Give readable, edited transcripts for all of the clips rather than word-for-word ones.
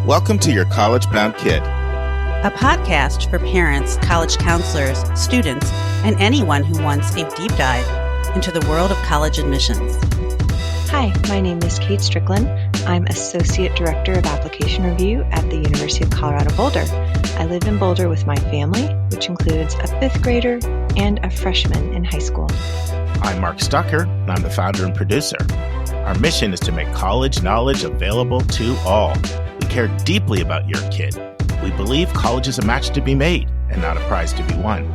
Welcome to Your College Bound Kid, a podcast for parents, college counselors, students, and anyone who wants a deep dive into the world of college admissions. Hi, my name is Kate Strickland. I'm Associate Director of Application Review at the University of Colorado Boulder. I live in Boulder with my family, which includes a fifth grader and a freshman in high school. I'm Mark Stucker, and I'm the founder and producer. Our mission is to make college knowledge available to all. We care deeply about your kid. We believe college is a match to be made and not a prize to be won.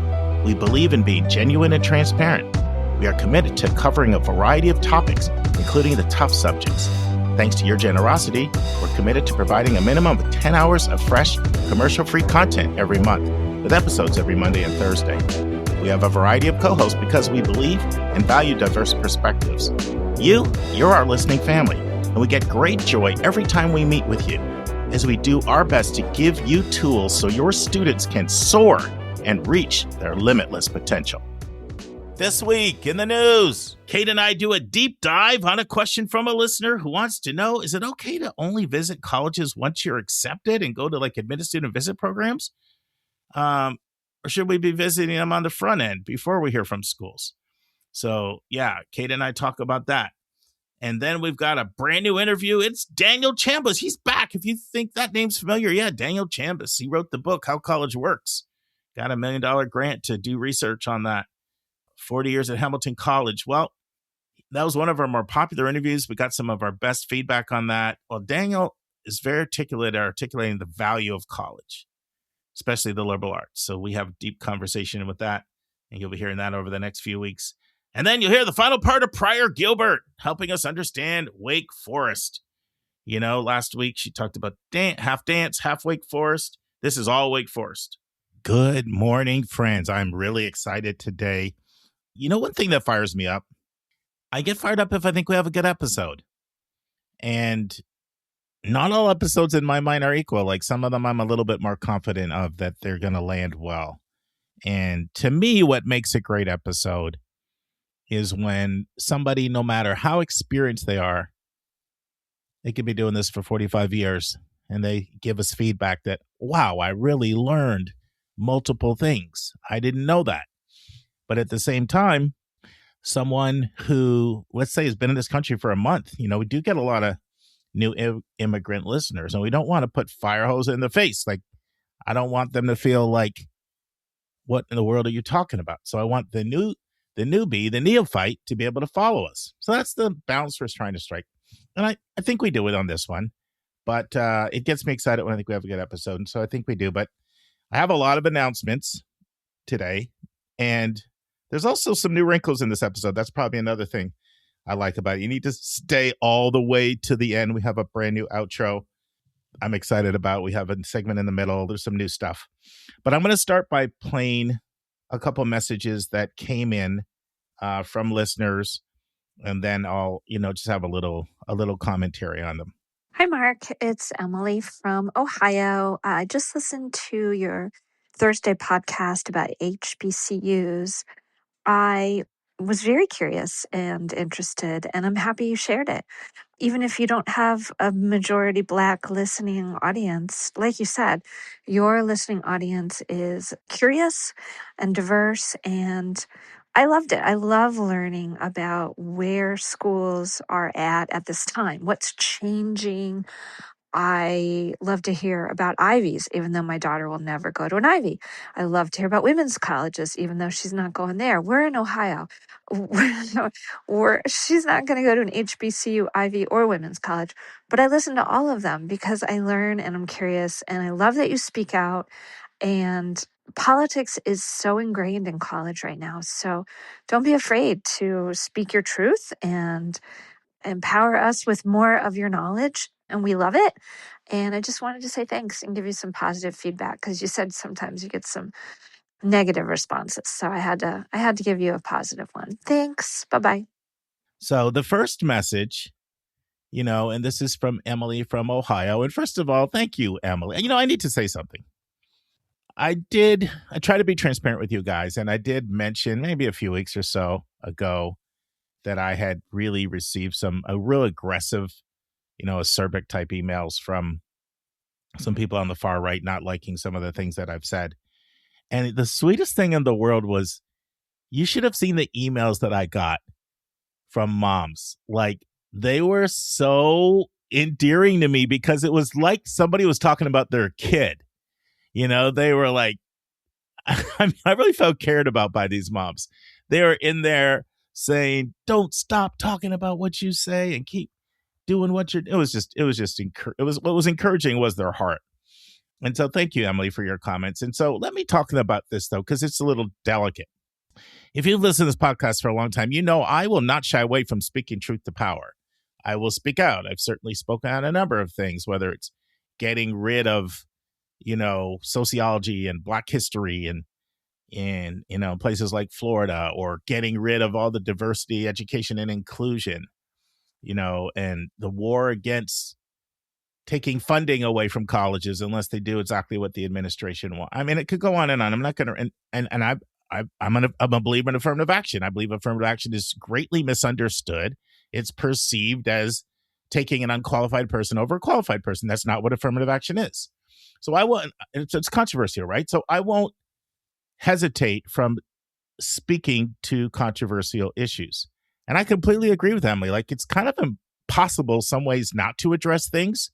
We believe in being genuine and transparent. We are committed to covering a variety of topics, including the tough subjects. Thanks to your generosity, we're committed to providing a minimum of 10 hours of fresh, commercial-free content every month, with episodes every Monday and Thursday. We have a variety of co-hosts because we believe and value diverse perspectives. You're our listening family, and we get great joy every time we meet with you, as we do our best to give you tools so your students can soar and reach their limitless potential. This week in the news, Kate and I do a deep dive on a question from a listener who wants to know, is it okay to only visit colleges once you're accepted and go to like admitted student visit programs? Or should we be visiting them on the front end before we hear from schools? So yeah, Kate and I talk about that. And then we've got a brand new interview. It's Daniel Chambliss. He's back. If you think that name's familiar, yeah, Daniel Chambliss. He wrote the book, How College Works. Got a $1 million grant to do research on that. 40 years at Hamilton College. Well, that was one of our more popular interviews. We got some of our best feedback on that. Well, Daniel is very articulate at articulating the value of college, especially the liberal arts. So we have a deep conversation with that, and you'll be hearing that over the next few weeks. And then you'll hear the final part of Pryor Gilbert helping us understand Wake Forest. You know, last week she talked about half dance, half Wake Forest. This is all Wake Forest. Good morning, friends. I'm really excited today. You know, one thing that fires me up, I get fired up if I think we have a good episode. And not all episodes in my mind are equal. Like some of them I'm a little bit more confident of that they're going to land well. And to me, what makes a great episode is when somebody, no matter how experienced they are, they could be doing this for 45 years and they give us feedback that, wow, I really learned multiple things. I didn't know that. But at the same time, someone who, let's say, has been in this country for a month, you know, we do get a lot of new immigrant listeners, and we don't want to put fire hose in the face. Like, I don't want them to feel like, what in the world are you talking about? So I want the newbie, the neophyte, to be able to follow us. So that's the balance we're trying to strike. And I think we do it on this one. But it gets me excited when I think we have a good episode. And so I think we do. But I have a lot of announcements today. And there's also some new wrinkles in this episode. That's probably another thing I like about it. You need to stay all the way to the end. We have a brand new outro I'm excited about. We have a segment in the middle. There's some new stuff. But I'm going to start by playing a couple messages that came in from listeners. And then I'll, just have a little commentary on them. Hi, Mark. It's Emily from Ohio. I just listened to your Thursday podcast about HBCUs. I was very curious and interested, and I'm happy you shared it. Even if you don't have a majority Black listening audience, like you said, your listening audience is curious and diverse, and I loved it. I love learning about where schools are at this time, what's changing. I love to hear about Ivies, even though my daughter will never go to an Ivy. I love to hear about women's colleges, even though she's not going there. We're in Ohio. She's not going to go to an HBCU, Ivy, or women's college. But I listen to all of them because I learn and I'm curious. And I love that you speak out. And politics is so ingrained in college right now. So don't be afraid to speak your truth and empower us with more of your knowledge, and we love it. And I just wanted to say thanks and give you some positive feedback, because you said sometimes you get some negative responses. So I had to give you a positive one. Thanks. Bye-bye. So the first message, and this is from Emily from Ohio. And first of all, thank you, Emily. I need to say something. I try to be transparent with you guys, and I did mention maybe a few weeks or so ago that I had really received a real aggressive, acerbic type emails from some people on the far right not liking some of the things that I've said. And the sweetest thing in the world was, you should have seen the emails that I got from moms. Like, they were so endearing to me because it was like somebody was talking about their kid. They were like, I really felt cared about by these moms. They were in there saying, don't stop talking about what you say and keep doing what you're. It was what was encouraging was their heart. And so thank you, Emily, for your comments. And so let me talk about this, though, because it's a little delicate. If you've listened to this podcast for a long time, I will not shy away from speaking truth to power. I will speak out. I've certainly spoken on a number of things, whether it's getting rid of, sociology and Black history and in places like Florida, or getting rid of all the diversity, education, and inclusion, and the war against taking funding away from colleges unless they do exactly what the administration wants. I mean, it could go on and on. I'm not going to, I'm a believer in affirmative action. I believe affirmative action is greatly misunderstood. It's perceived as taking an unqualified person over a qualified person. That's not what affirmative action is. So it's controversial, right? So I won't hesitate from speaking to controversial issues. And I completely agree with Emily. Like, it's kind of impossible some ways not to address things,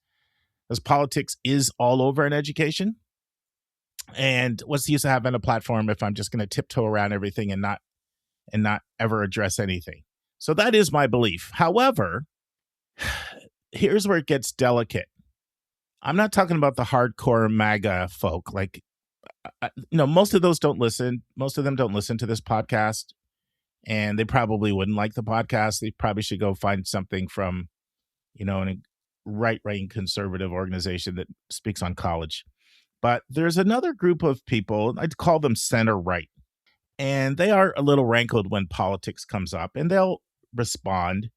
as politics is all over in education. And what's the use of having a platform if I'm just going to tiptoe around everything and not ever address anything? So that is my belief. However, here's where it gets delicate. I'm not talking about the hardcore MAGA folk. Like, most of those don't listen. Most of them don't listen to this podcast, and they probably wouldn't like the podcast. They probably should go find something from, a right-wing conservative organization that speaks on college. But there's another group of people, I'd call them center-right, and they are a little rankled when politics comes up, and they'll respond,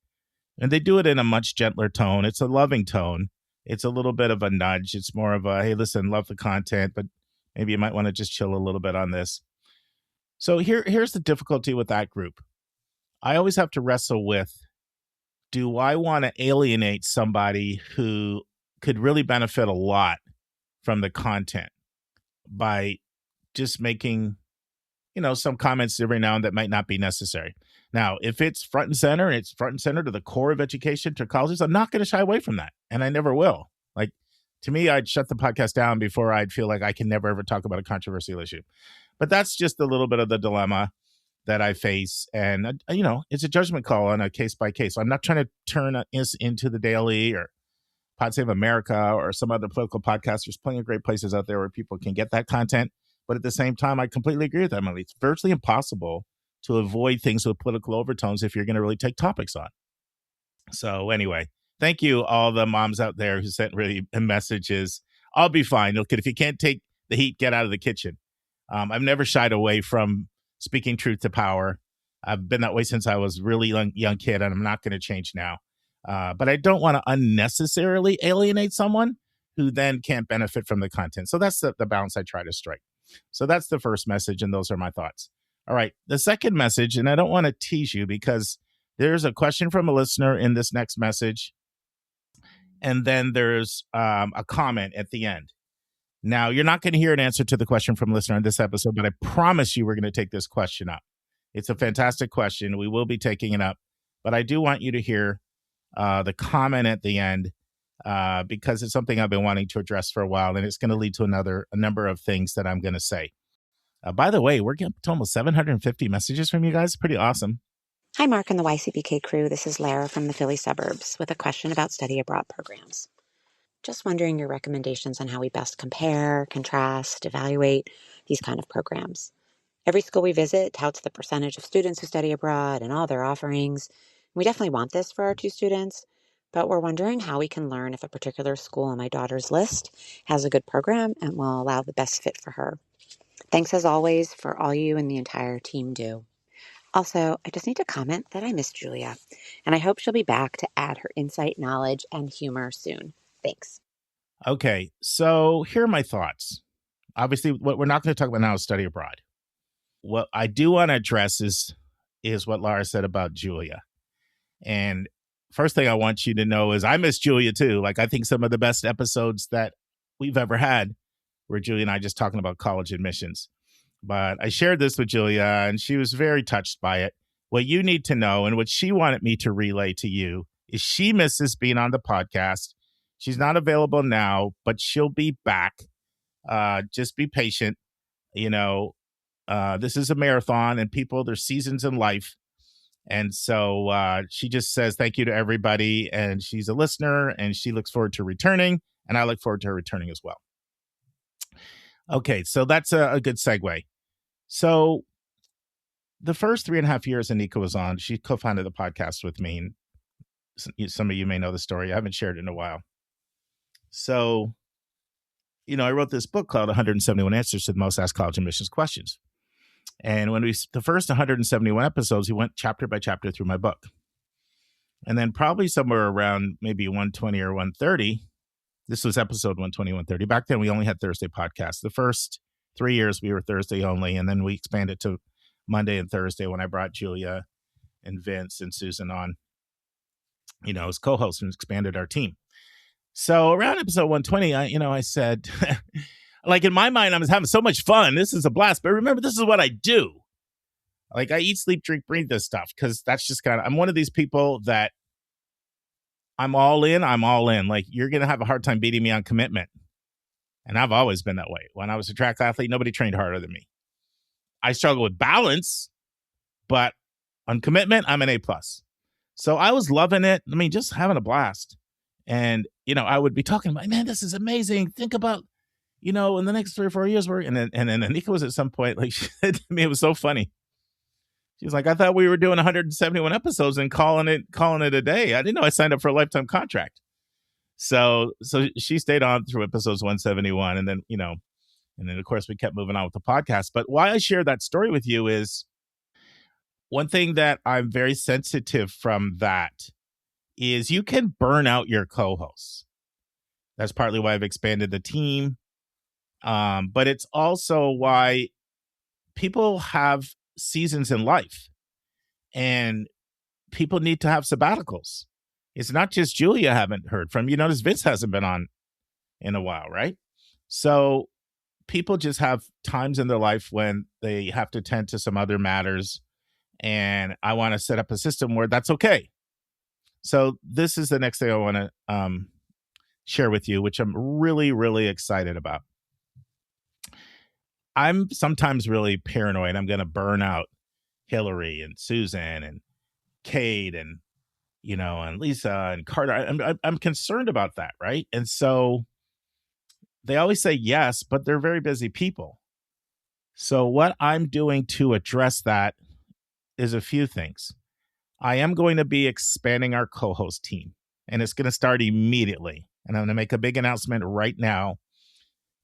and they do it in a much gentler tone. It's a loving tone. It's a little bit of a nudge. It's more of a, hey, listen, love the content, but maybe you might want to just chill a little bit on this. So here's the difficulty with that group. I always have to wrestle with, do I want to alienate somebody who could really benefit a lot from the content by just making, some comments every now and then that might not be necessary? Now, if it's front and center, and it's front and center to the core of education, to colleges, I'm not going to shy away from that. And I never will. Like, to me, I'd shut the podcast down before I'd feel like I can never, ever talk about a controversial issue. But that's just a little bit of the dilemma that I face. And, it's a judgment call on a case by case. So I'm not trying to turn this into The Daily or Pod Save America or some other political podcast. There's plenty of great places out there where people can get that content. But at the same time, I completely agree with Emily. It's virtually impossible to avoid things with political overtones if you're going to really take topics on. So anyway, thank you, all the moms out there who sent really messages. I'll be fine. Look, if you can't take the heat, get out of the kitchen. I've never shied away from speaking truth to power. I've been that way since I was really young kid, and I'm not going to change now. But I don't want to unnecessarily alienate someone who then can't benefit from the content. So that's the balance I try to strike. So that's the first message, and those are my thoughts. All right, the second message, and I don't want to tease you because there's a question from a listener in this next message, and then there's a comment at the end. Now, you're not going to hear an answer to the question from a listener in this episode, but I promise you we're going to take this question up. It's a fantastic question. We will be taking it up, but I do want you to hear the comment at the end because it's something I've been wanting to address for a while, and it's going to lead to a number of things that I'm going to say. By the way, we're getting to almost 750 messages from you guys. Pretty awesome. Hi, Mark and the YCBK crew. This is Lara from the Philly suburbs with a question about study abroad programs. Just wondering your recommendations on how we best compare, contrast, evaluate these kind of programs. Every school we visit touts the percentage of students who study abroad and all their offerings. We definitely want this for our two students, but we're wondering how we can learn if a particular school on my daughter's list has a good program and will allow the best fit for her. Thanks as always for all you and the entire team do. Also, I just need to comment that I miss Julia, and I hope she'll be back to add her insight, knowledge, and humor soon. Thanks. Okay, so here are my thoughts. Obviously, what we're not going to talk about now is study abroad. What I do want to address is what Laura said about Julia. And first thing I want you to know is I miss Julia too. Like, I think some of the best episodes that we've ever had, where Julia and I just talking about college admissions. But I shared this with Julia, and she was very touched by it. What you need to know, and what she wanted me to relay to you, is she misses being on the podcast. She's not available now, but she'll be back. Just be patient. This is a marathon, and there's seasons in life. And so she just says thank you to everybody, and she's a listener, and she looks forward to returning, and I look forward to her returning as well. Okay, so that's a good segue. So the first 3.5 years Anika was on, she co-founded the podcast with me. And some of you may know the story. I haven't shared it in a while. So, I wrote this book called 171 Answers to the Most Asked College Admissions Questions. And the first 171 episodes, we went chapter by chapter through my book. And then probably somewhere around maybe 120 or 130, this was episode 120, 130. Back then, we only had Thursday podcasts. The first 3 years, we were Thursday only. And then we expanded to Monday and Thursday when I brought Julia and Vince and Susan on, as co-hosts, and expanded our team. So around episode 120, I said, like in my mind, I was having so much fun. This is a blast. But remember, this is what I do. Like I eat, sleep, drink, breathe this stuff, because that's just I'm one of these people that I'm all in. Like you're going to have a hard time beating me on commitment. And I've always been that way. When I was a track athlete, nobody trained harder than me. I struggle with balance, but on commitment, I'm an A+. So I was loving it. I mean, just having a blast. And, I would be talking about, man, this is amazing. Think about, in the next 3 or 4 years, and then Anika was at some point, like she said to me, it was so funny. She's like, I thought we were doing 171 episodes and calling it a day. I didn't know I signed up for a lifetime contract. So she stayed on through episodes 171. And then, of course, we kept moving on with the podcast. But why I share that story with you is one thing that I'm very sensitive from that is you can burn out your co-hosts. That's partly why I've expanded the team. But it's also why people have seasons in life and people need to have sabbaticals. It's not just Julia I haven't heard from. You notice Vince hasn't been on in a while, right? So people just have times in their life when they have to tend to some other matters. And I want to set up a system where that's okay. So this is the next thing I want to share with you, which I'm really, really excited about. I'm sometimes really paranoid. I'm going to burn out Hillary and Susan and Kate and, and Lisa and Carter. I'm concerned about that, right? And so they always say yes, but they're very busy people. So what I'm doing to address that is a few things. I am going to be expanding our co-host team, and it's going to start immediately. And I'm going to make a big announcement right now.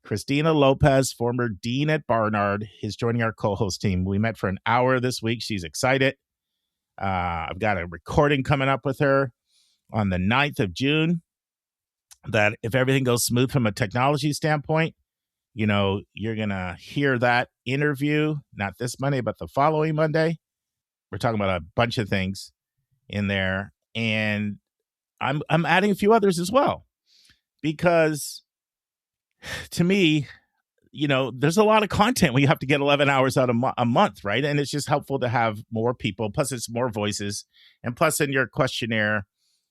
Christina Lopez, former dean at Barnard, is joining our co-host team. We met for an hour this week. She's excited. I've got a recording coming up with her on the 9th of June that if everything goes smooth from a technology standpoint, you're going to hear that interview, not this Monday, but the following Monday. We're talking about a bunch of things in there. And I'm adding a few others as well, because to me, there's a lot of content when you have to get 11 hours out a month, right? And it's just helpful to have more people. Plus, it's more voices. And plus, in your questionnaire,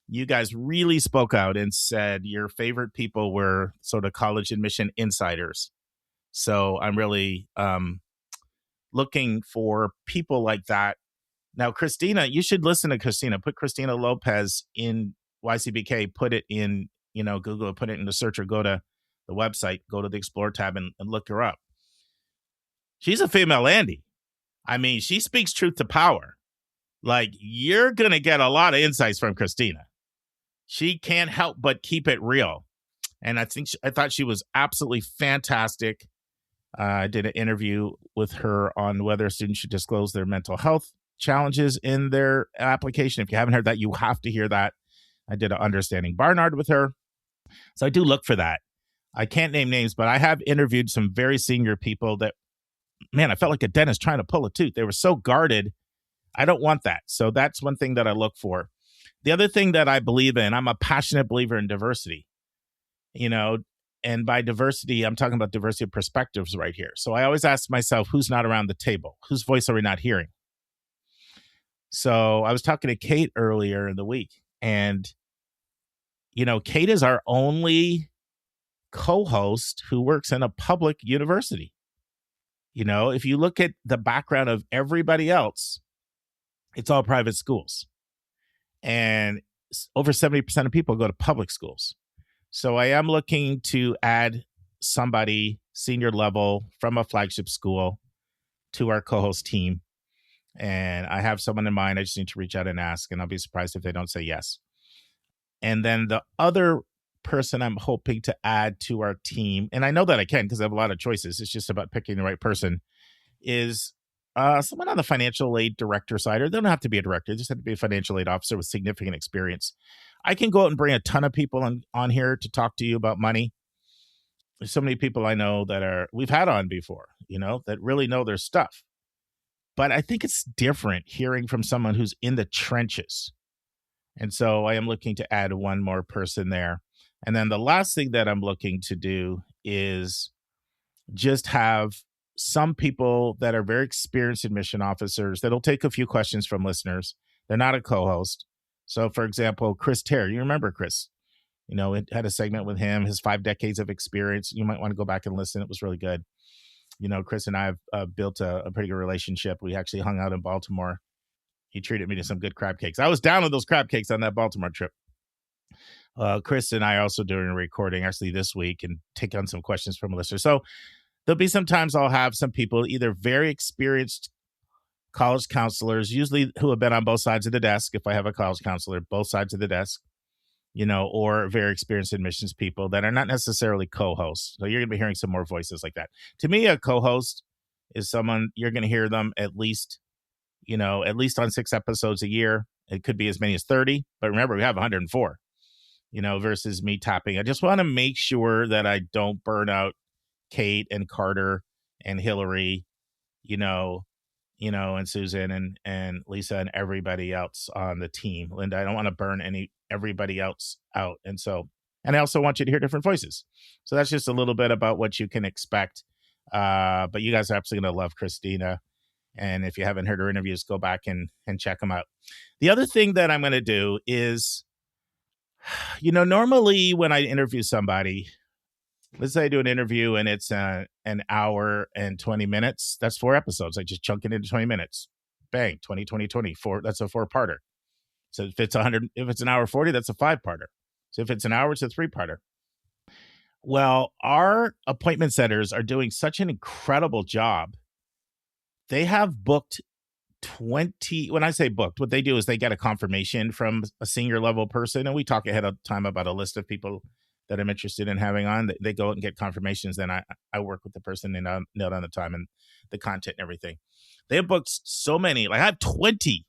you guys really spoke out and said your favorite people were sort of college admission insiders. So I'm really looking for people like that. Now, Christina, you should listen to Christina. Put Christina Lopez in YCBK, put it in, Google, put it in the search, or go to the website, go to the Explore tab and look her up. She's a female Andy. I mean, she speaks truth to power. Like, you're going to get a lot of insights from Christina. She can't help but keep it real. And I thought she was absolutely fantastic. I did an interview with her on whether students should disclose their mental health challenges in their application. If you haven't heard that, you have to hear that. I did an Understanding Barnard with her. So I do look for that. I can't name names, but I have interviewed some very senior people that, man, I felt like a dentist trying to pull a tooth. They were so guarded. I don't want that. So that's one thing that I look for. The other thing that I believe in, I'm a passionate believer in diversity, and And by diversity, I'm talking about diversity of perspectives right here. So I always ask myself, who's not around the table? Whose voice are we not hearing? So I was talking to Kate earlier in the week, and, Kate is our only co-host who works in a public university. If you look at the background of everybody else, it's all private schools. And over 70% of people go to public schools. So I am looking to add somebody senior level from a flagship school to our co-host team. And I have someone in mind. I just need to reach out and ask, and I'll be surprised if they don't say yes. And then the other person I'm hoping to add to our team, and I know that I can because I have a lot of choices. It's just about picking the right person, is someone on the financial aid director side, or they don't have to be a director. They just have to be a financial aid officer with significant experience. I can go out and bring a ton of people on here to talk to you about money. There's so many people I know that we've had on before, that really know their stuff. But I think it's different hearing from someone who's in the trenches. And so I am looking to add one more person there. And then the last thing that I'm looking to do is just have some people that are very experienced admission officers that'll take a few questions from listeners. They're not a co-host. So, for example, Chris Terry, you remember Chris? It had a segment with him, his 5 decades of experience. You might want to go back and listen. It was really good. Chris and I have built a pretty good relationship. We actually hung out in Baltimore. He treated me to some good crab cakes. I was down with those crab cakes on that Baltimore trip. Chris and I are also doing a recording actually this week and take on some questions from listeners. So there'll be sometimes I'll have some people, either very experienced college counselors, usually who have been on both sides of the desk. If I have a college counselor, both sides of the desk, or very experienced admissions people that are not necessarily co-hosts. So you're going to be hearing some more voices like that. To me, a co-host is someone you're going to hear them at least on 6 episodes a year. It could be as many as 30, but remember, we have 104, versus me tapping. I just want to make sure that I don't burn out Kate and Carter and Hillary, and Susan and Lisa and everybody else on the team. Linda, I don't want to burn everybody else out. And I also want you to hear different voices. So that's just a little bit about what you can expect. But you guys are absolutely going to love Christina. And if you haven't heard her interviews, go back and check them out. The other thing that I'm going to do is, normally when I interview somebody, let's say I do an interview and it's an hour and 20 minutes. That's 4 episodes. I just chunk it into 20 minutes. Bang, 20, 20, 20. That's a 4-parter. So if it's an hour 40, that's a 5-parter. So if it's an hour, it's a 3-parter. Well, our appointment setters are doing such an incredible job. They have booked 20. When I say booked, what they do is they get a confirmation from a senior level person, and we talk ahead of time about a list of people that I'm interested in having on. They go out and get confirmations. Then I work with the person and nail down the time and the content and everything. They have booked so many. Like I have 20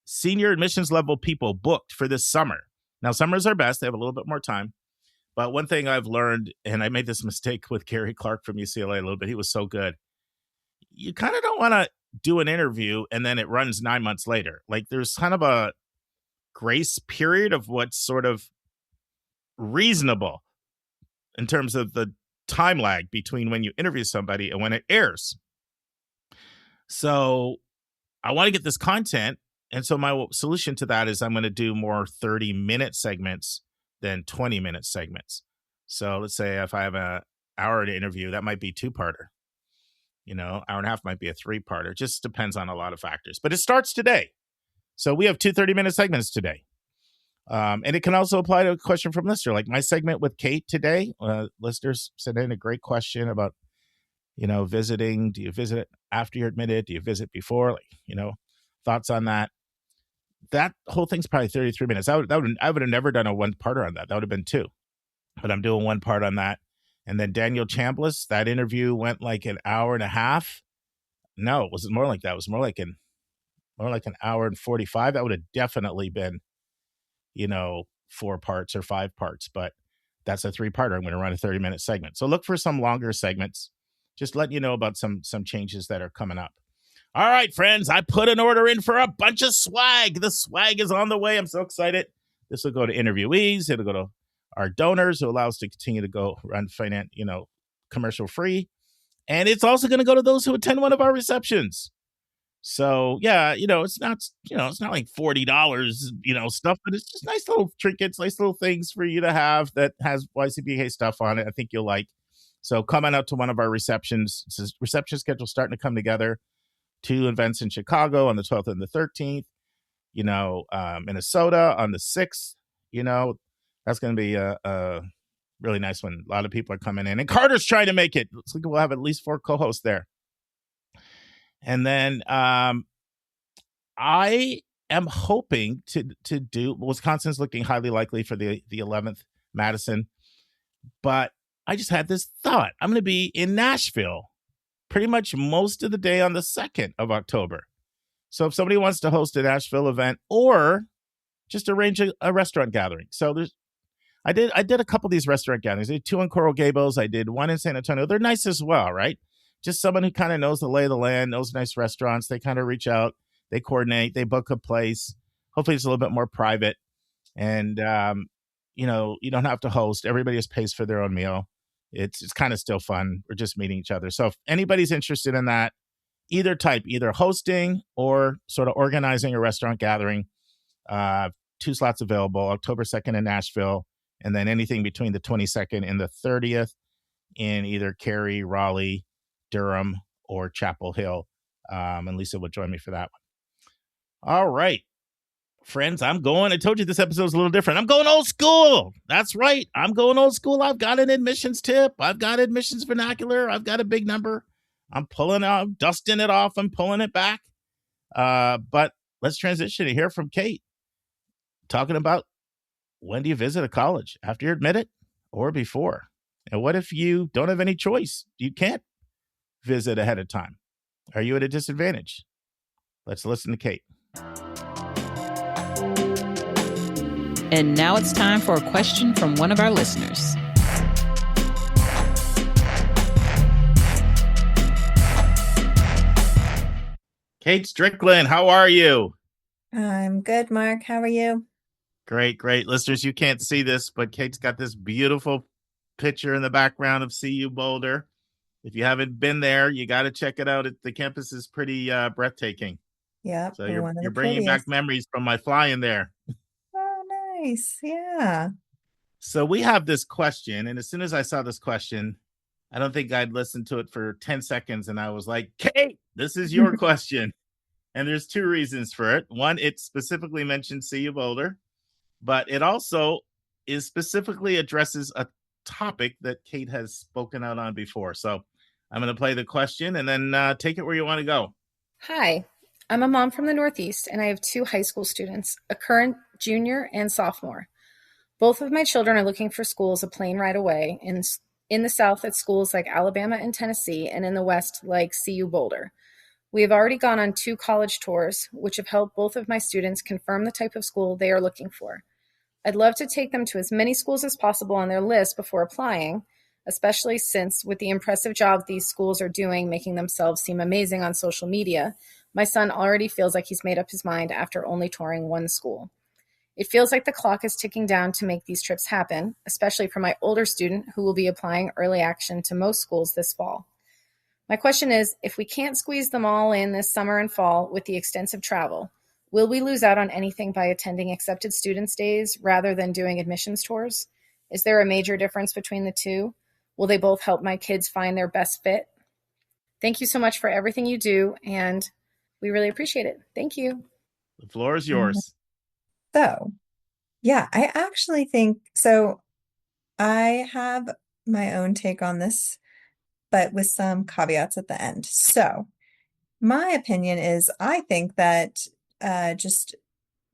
senior admissions level people booked for this summer. Now, summers are best. They have a little bit more time. But one thing I've learned, and I made this mistake with Gary Clark from UCLA a little bit. He was so good. You kind of don't want to do an interview and then it runs 9 months later. Like there's kind of a grace period of what's sort of reasonable in terms of the time lag between when you interview somebody and when it airs. So I want to get this content. And so my solution to that is I'm going to do more 30-minute segments than 20-minute segments. So let's say if I have an hour to interview, that might be 2-parter. Hour and a half might be a 3-parter. Just depends on a lot of factors. But it starts today. So we have 2 30-minute segments today. And it can also apply to a question from listener. Like my segment with Kate today, listeners sent in a great question about, visiting. Do you visit after you're admitted? Do you visit before? Thoughts on that. That whole thing's probably 33 minutes. I would have never done a 1-parter on that. That would have been 2. But I'm doing 1 part on that. And then Daniel Chambliss, that interview went like an hour and a half. No, it wasn't more like that. It was more like an hour and 45. That would have definitely been, 4 parts or 5 parts. But that's a 3-parter. I'm going to run a 30-minute segment. So look for some longer segments. Just letting you know about some changes that are coming up. All right, friends, I put an order in for a bunch of swag. The swag is on the way. I'm so excited. This will go to interviewees. It'll go to our donors who allow us to continue to go run commercial free. And it's also going to go to those who attend one of our receptions. So yeah, it's not like $40, stuff, but it's just nice little trinkets, nice little things for you to have that has YCBK stuff on it. I think you'll like. So come on out to one of our receptions. Reception schedule starting to come together. 2 events in Chicago on the 12th and the 13th. Minnesota on the 6th. That's going to be a really nice one. A lot of people are coming in, and Carter's trying to make it. Looks like we'll have at least 4 co-hosts there. And then I am hoping to do. Wisconsin's looking highly likely for the 11th, Madison, but I just had this thought. I'm going to be in Nashville pretty much most of the day on the 2nd of October. So if somebody wants to host a Nashville event or just arrange a restaurant gathering. So I did a couple of these restaurant gatherings. I did 2 in Coral Gables. I did 1 in San Antonio. They're nice as well, right? Just someone who kind of knows the lay of the land, knows nice restaurants. They kind of reach out, they coordinate, they book a place. Hopefully it's a little bit more private. And, you don't have to host. Everybody just pays for their own meal. It's kind of still fun. We're just meeting each other. So if anybody's interested in that, either hosting or sort of organizing a restaurant gathering, 2 slots available, October 2nd in Nashville, and then anything between the 22nd and the 30th in either Cary, Raleigh, Durham, or Chapel Hill. And Lisa will join me for that one. All right. Friends, I told you this episode is a little different. I'm going old school. That's right. I'm going old school. I've got an admissions tip. I've got admissions vernacular. I've got a big number. I'm dusting it off. I'm pulling it back. But let's transition to hear from Kate talking about when do you visit a college, after you're admitted or before? And what if you don't have any choice? You can't visit ahead of time. Are you at a disadvantage? Let's listen to Kate. And now it's time for a question from one of our listeners. Kate Strickland, how are you? I'm good, Mark. How are you? Great. Listeners, you can't see this, but Kate's got this beautiful picture in the background of CU Boulder. If you haven't been there, you got to check it out. The campus is pretty breathtaking. Yep. So you're bringing back memories from my flying there. Oh, nice. Yeah. So we have this question, and as soon as I saw this question, I don't think I'd listened to it for 10 seconds, and I was like, Kate, this is your question. And there's 2 reasons for it. One, it specifically mentions CU Boulder, but it also specifically addresses a topic that Kate has spoken out on before. So I'm going to play the question and then take it where you want to go. Hi, I'm a mom from the Northeast, and I have 2 high school students, a current junior and sophomore. Both of my children are looking for schools a plane ride away, in the South at schools like Alabama and Tennessee, and in the West like CU Boulder. We have already gone on 2 college tours, which have helped both of my students confirm the type of school they are looking for. I'd love to take them to as many schools as possible on their list before applying, especially since with the impressive job these schools are doing making themselves seem amazing on social media, my son already feels like he's made up his mind after only touring 1 school. It feels like the clock is ticking down to make these trips happen, especially for my older student who will be applying early action to most schools this fall. My question is, if we can't squeeze them all in this summer and fall with the extensive travel, will we lose out on anything by attending accepted students' days rather than doing admissions tours? Is there a major difference between the 2? Will they both help my kids find their best fit? Thank you so much for everything you do, and we really appreciate it. Thank you. The floor is yours. So, yeah, I actually think so. I have my own take on this, but with some caveats at the end. So, my opinion is I think that just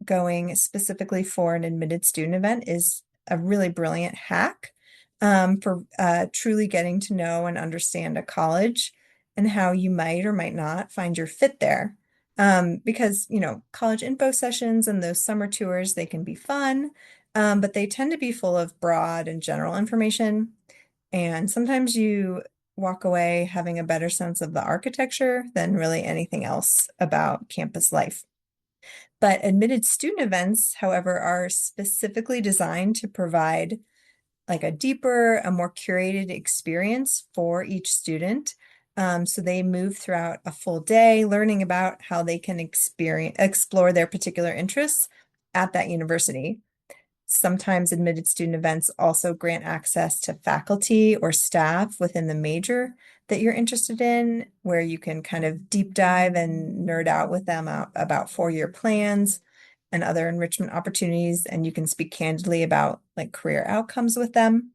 going specifically for an admitted student event is a really brilliant hack for truly getting to know and understand a college and how you might or might not find your fit there. Because, college info sessions and those summer tours, they can be fun, but they tend to be full of broad and general information. And sometimes you walk away having a better sense of the architecture than really anything else about campus life. But admitted student events, however, are specifically designed to provide like a deeper, a more curated experience for each student. So they move throughout a full day learning about how they can explore their particular interests at that university. Sometimes admitted student events also grant access to faculty or staff within the major that you're interested in, where you can kind of deep dive and nerd out with them about four-year plans and other enrichment opportunities. And you can speak candidly about like career outcomes with them.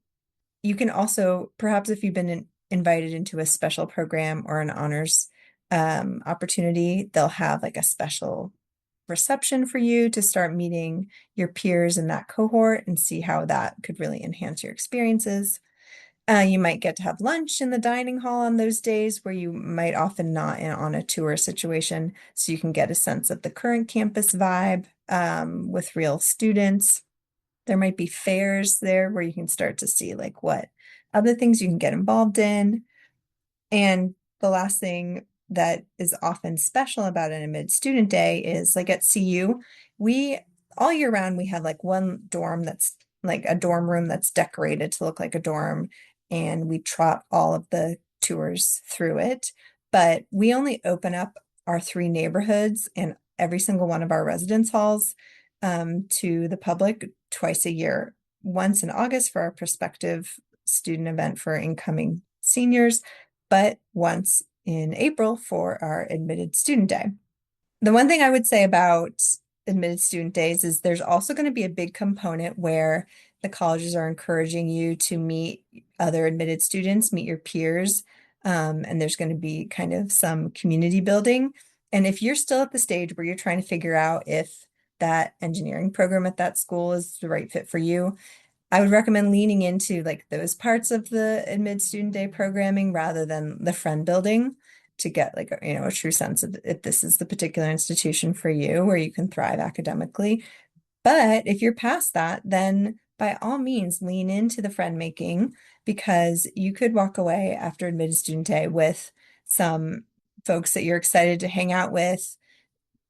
You can also, perhaps if you've been invited into a special program or an honors opportunity, they'll have like a special reception for you to start meeting your peers in that cohort and see how that could really enhance your experiences. You might get to have lunch in the dining hall on those days where you might often not on a tour situation, so you can get a sense of the current campus vibe with real students. There might be fairs there where you can start to see like what other things you can get involved in. And the last thing that is often special about an admitted student day is like at CU, we all year round, we have like one dorm that's like a dorm room that's decorated to look like a dorm, and we trot all of the tours through it. But we only open up our three neighborhoods and every single one of our residence halls to the public twice a year, once in August for our prospective student event for incoming seniors, but once in April for our admitted student day. The one thing I would say about admitted student days is there's also going to be a big component where the colleges are encouraging you to meet other admitted students, meet your peers, and there's going to be kind of some community building. And if you're still at the stage where you're trying to figure out if that engineering program at that school is the right fit for you, I would recommend leaning into like those parts of the admitted student day programming rather than the friend building to get like a true sense of if this is the particular institution for you where you can thrive academically. But if you're past that, then by all means lean into the friend making, because you could walk away after admitted student day with some folks that you're excited to hang out with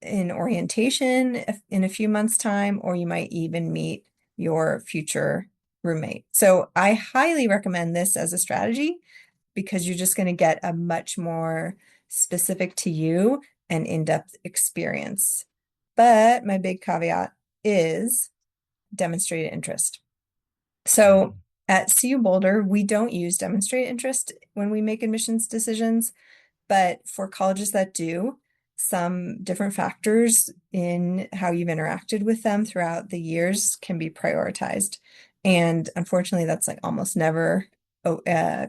in orientation in a few months' time, or you might even meet your future roommate. So I highly recommend this as a strategy because you're just going to get a much more specific to you and in-depth experience. But my big caveat is demonstrated interest. So at CU Boulder, we don't use demonstrated interest when we make admissions decisions, but for colleges that do, some different factors in how you've interacted with them throughout the years can be prioritized. And unfortunately, that's like almost never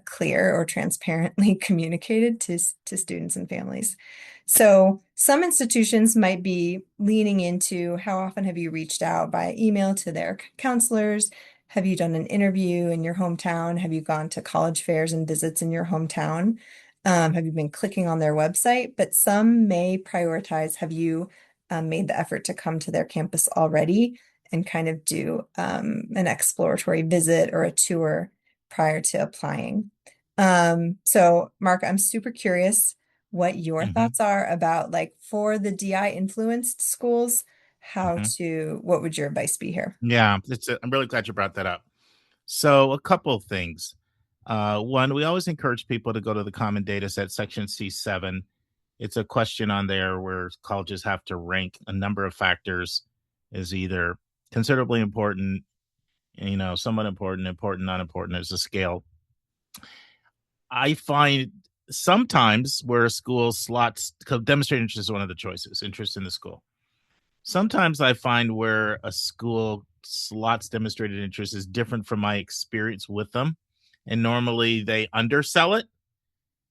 clear or transparently communicated to students and families. So some institutions might be leaning into how often have you reached out by email to their counselors? Have you done an interview in your hometown? Have you gone to college fairs and visits in your hometown? Have you been clicking on their website? But some may prioritize, have you made the effort to come to their campus already and kind of do an exploratory visit or a tour prior to applying? So Mark, I'm super curious what your thoughts are about like for the DI influenced schools, what would your advice be here? Yeah, I'm really glad you brought that up. So a couple of things. One, we always encourage people to go to the Common Data Set, section C7. It's a question on there where colleges have to rank a number of factors as either considerably important, somewhat important, important, not important. There's a scale. I find sometimes where a school slots, demonstrated interest is one of the choices, interest in the school. Sometimes I find where a school slots demonstrated interest is different from my experience with them. And normally they undersell it.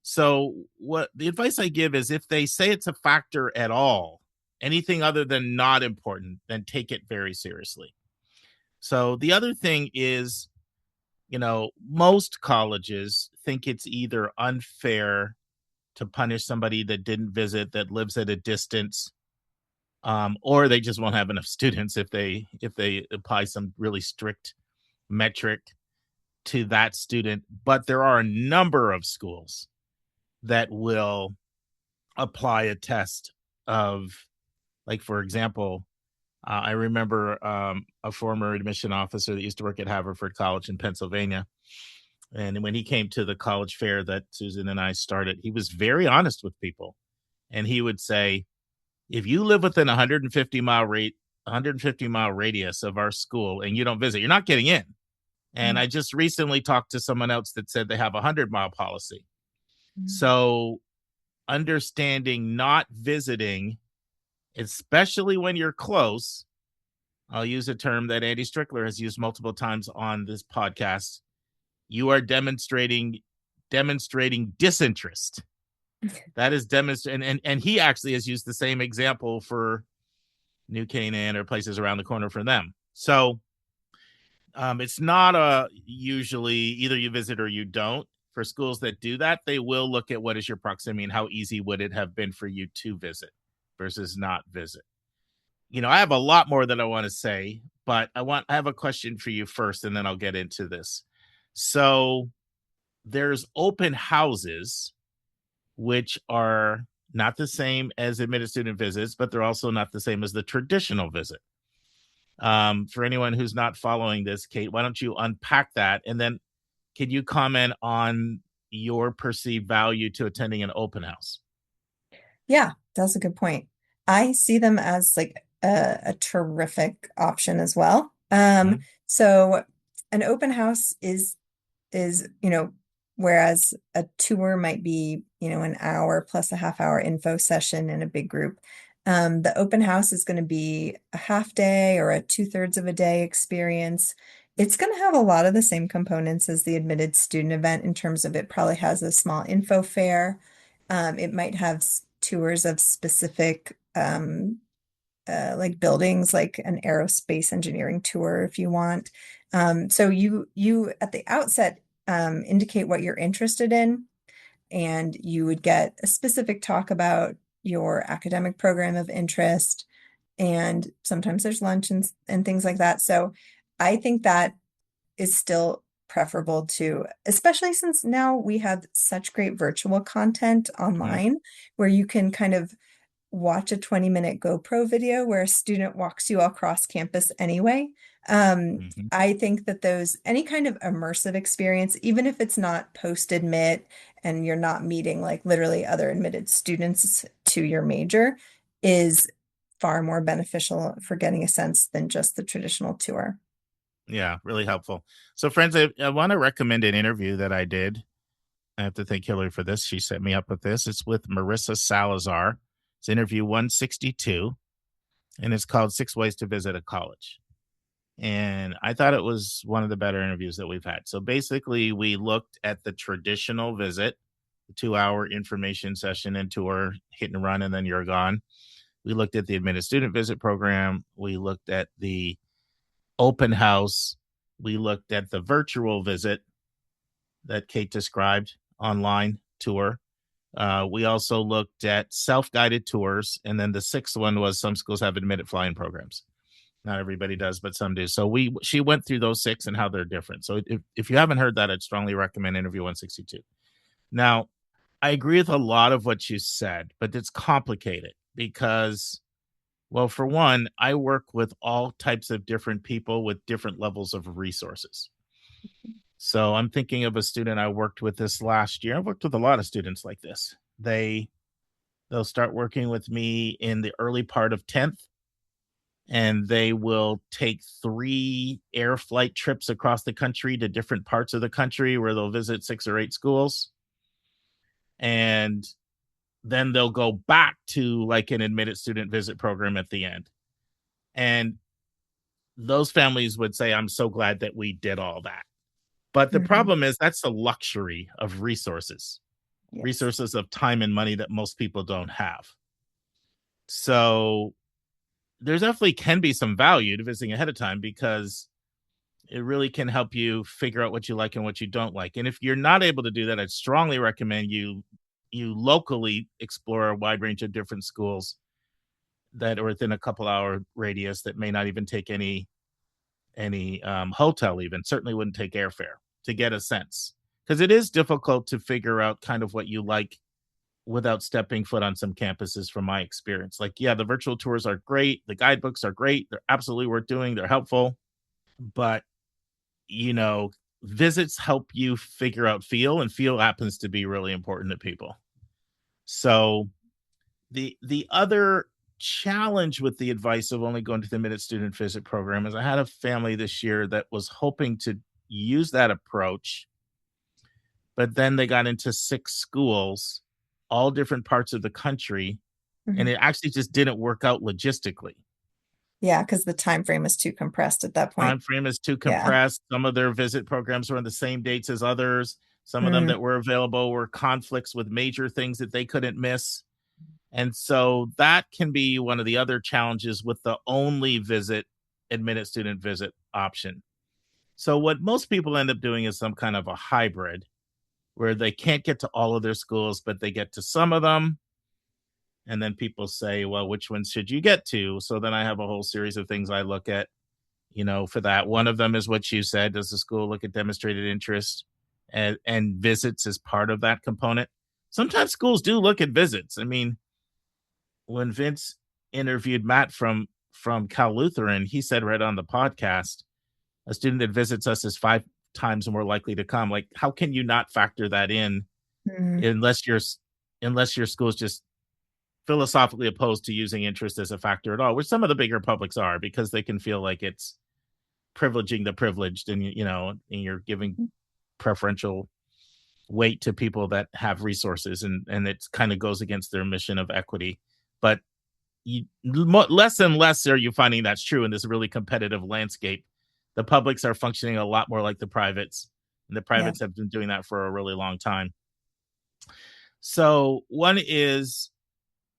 So what the advice I give is if they say it's a factor at all, anything other than not important, then take it very seriously. So the other thing is, most colleges think it's either unfair to punish somebody that didn't visit, that lives at a distance, or they just won't have enough students if they apply some really strict metric to that student. But there are a number of schools that will apply a test of, like, for example, I remember a former admission officer that used to work at Haverford College in Pennsylvania. And when he came to the college fair that Susan and I started, he was very honest with people. And he would say, if you live within 150-mile radius of our school and you don't visit, you're not getting in. And I just recently talked to someone else that said they have a 100-mile policy. So understanding not visiting, especially when you're close, I'll use a term that Andy Strickler has used multiple times on this podcast. You are demonstrating disinterest. That is demonstrating, and he actually has used the same example for New Canaan or places around the corner for them. So it's not usually either you visit or you don't. For schools that do that, they will look at what is your proximity and how easy would it have been for you to visit versus not visit. I have a lot more that I want to say, but I have a question for you first, and then I'll get into this. So there's open houses, which are not the same as admitted student visits, but they're also not the same as the traditional visit. For anyone who's not following this, Kate, why don't you unpack that? And then can you comment on your perceived value to attending an open house? Yeah, that's a good point. I see them as like a terrific option as well. So an open house is, whereas a tour might be, an hour plus a half hour info session in a big group. The open house is going to be a half day or a 2/3 of a day experience. It's going to have a lot of the same components as the admitted student event in terms of it probably has a small info fair. It might have tours of specific like buildings, like an aerospace engineering tour if you want. So you at the outset indicate what you're interested in, and you would get a specific talk about your academic program of interest, and sometimes there's lunch and things like that. So I think that is still preferable to, especially since now we have such great virtual content online where you can kind of watch a 20-minute GoPro video where a student walks you across campus anyway. I think that any kind of immersive experience, even if it's not post-admit and you're not meeting like literally other admitted students to your major, is far more beneficial for getting a sense than just the traditional tour. Yeah, really helpful. So friends, I want to recommend an interview that I did. I have to thank Hillary for this. She set me up with this. It's with Marissa Salazar. It's interview 162, and it's called 6 Ways to Visit a College. And I thought it was one of the better interviews that we've had. So basically, we looked at the traditional visit, the 2-hour information session and tour, hit and run, and then you're gone. We looked at the admitted student visit program. We looked at the open house. We looked at the virtual visit that Kate described, online tour. We also looked at self-guided tours. And then the sixth one was some schools have admitted flying programs. Not everybody does, but some do. So she went through those 6 and how they're different. So if you haven't heard that, I'd strongly recommend interview 162. Now, I agree with a lot of what you said, but it's complicated because, well, for one, I work with all types of different people with different levels of resources. So I'm thinking of a student I worked with this last year. I've worked with a lot of students like this. They'll start working with me in the early part of 10th, and they will take 3 air flight trips across the country to different parts of the country where they'll visit 6 or 8 schools. And then they'll go back to like an admitted student visit program at the end. And those families would say, I'm so glad that we did all that. But the problem is that's the luxury of resources, resources of time and money that most people don't have. So there definitely can be some value to visiting ahead of time because it really can help you figure out what you like and what you don't like. And if you're not able to do that, I'd strongly recommend you locally explore a wide range of different schools that are within a couple hour radius that may not even take any hotel, even certainly wouldn't take airfare, to get a sense, because it is difficult to figure out kind of what you like without stepping foot on some campuses from my experience. Like, yeah, the virtual tours are great. The guidebooks are great. They're absolutely worth doing. They're helpful. But, you know, visits help you figure out feel, and feel happens to be really important to people. So the other challenge with the advice of only going to the minute student visit program is I had a family this year that was hoping to use that approach, but then they got into 6 schools, all different parts of the country, and Mhm. it actually just didn't work out logistically. Yeah, because the time frame is too compressed at that Time point. frame is too Yeah. compressed. Some of their visit programs were on the same dates as others. Some of them Mm, that were available were conflicts with major things that they couldn't miss. And so that can be one of the other challenges with the only visit, admitted student visit option. So what most people end up doing is some kind of a hybrid where they can't get to all of their schools, but they get to some of them. And then people say, well, which ones should you get to? So then I have a whole series of things I look at, for that. One of them is what you said. Does the school look at demonstrated interest and visits as part of that component? Sometimes schools do look at visits. I mean, when Vince interviewed Matt from Cal Lutheran, he said right on the podcast, a student that visits us is 5 times more likely to come. Like, how can you not factor that in mm, unless your school is just philosophically opposed to using interest as a factor at all, which some of the bigger publics are because they can feel like it's privileging the privileged, and and you're giving preferential weight to people that have resources, and it kind of goes against their mission of equity. But less and less are you finding that's true in this really competitive landscape. The publics are functioning a lot more like the privates, and the yeah. privates have been doing that for a really long time. So one is,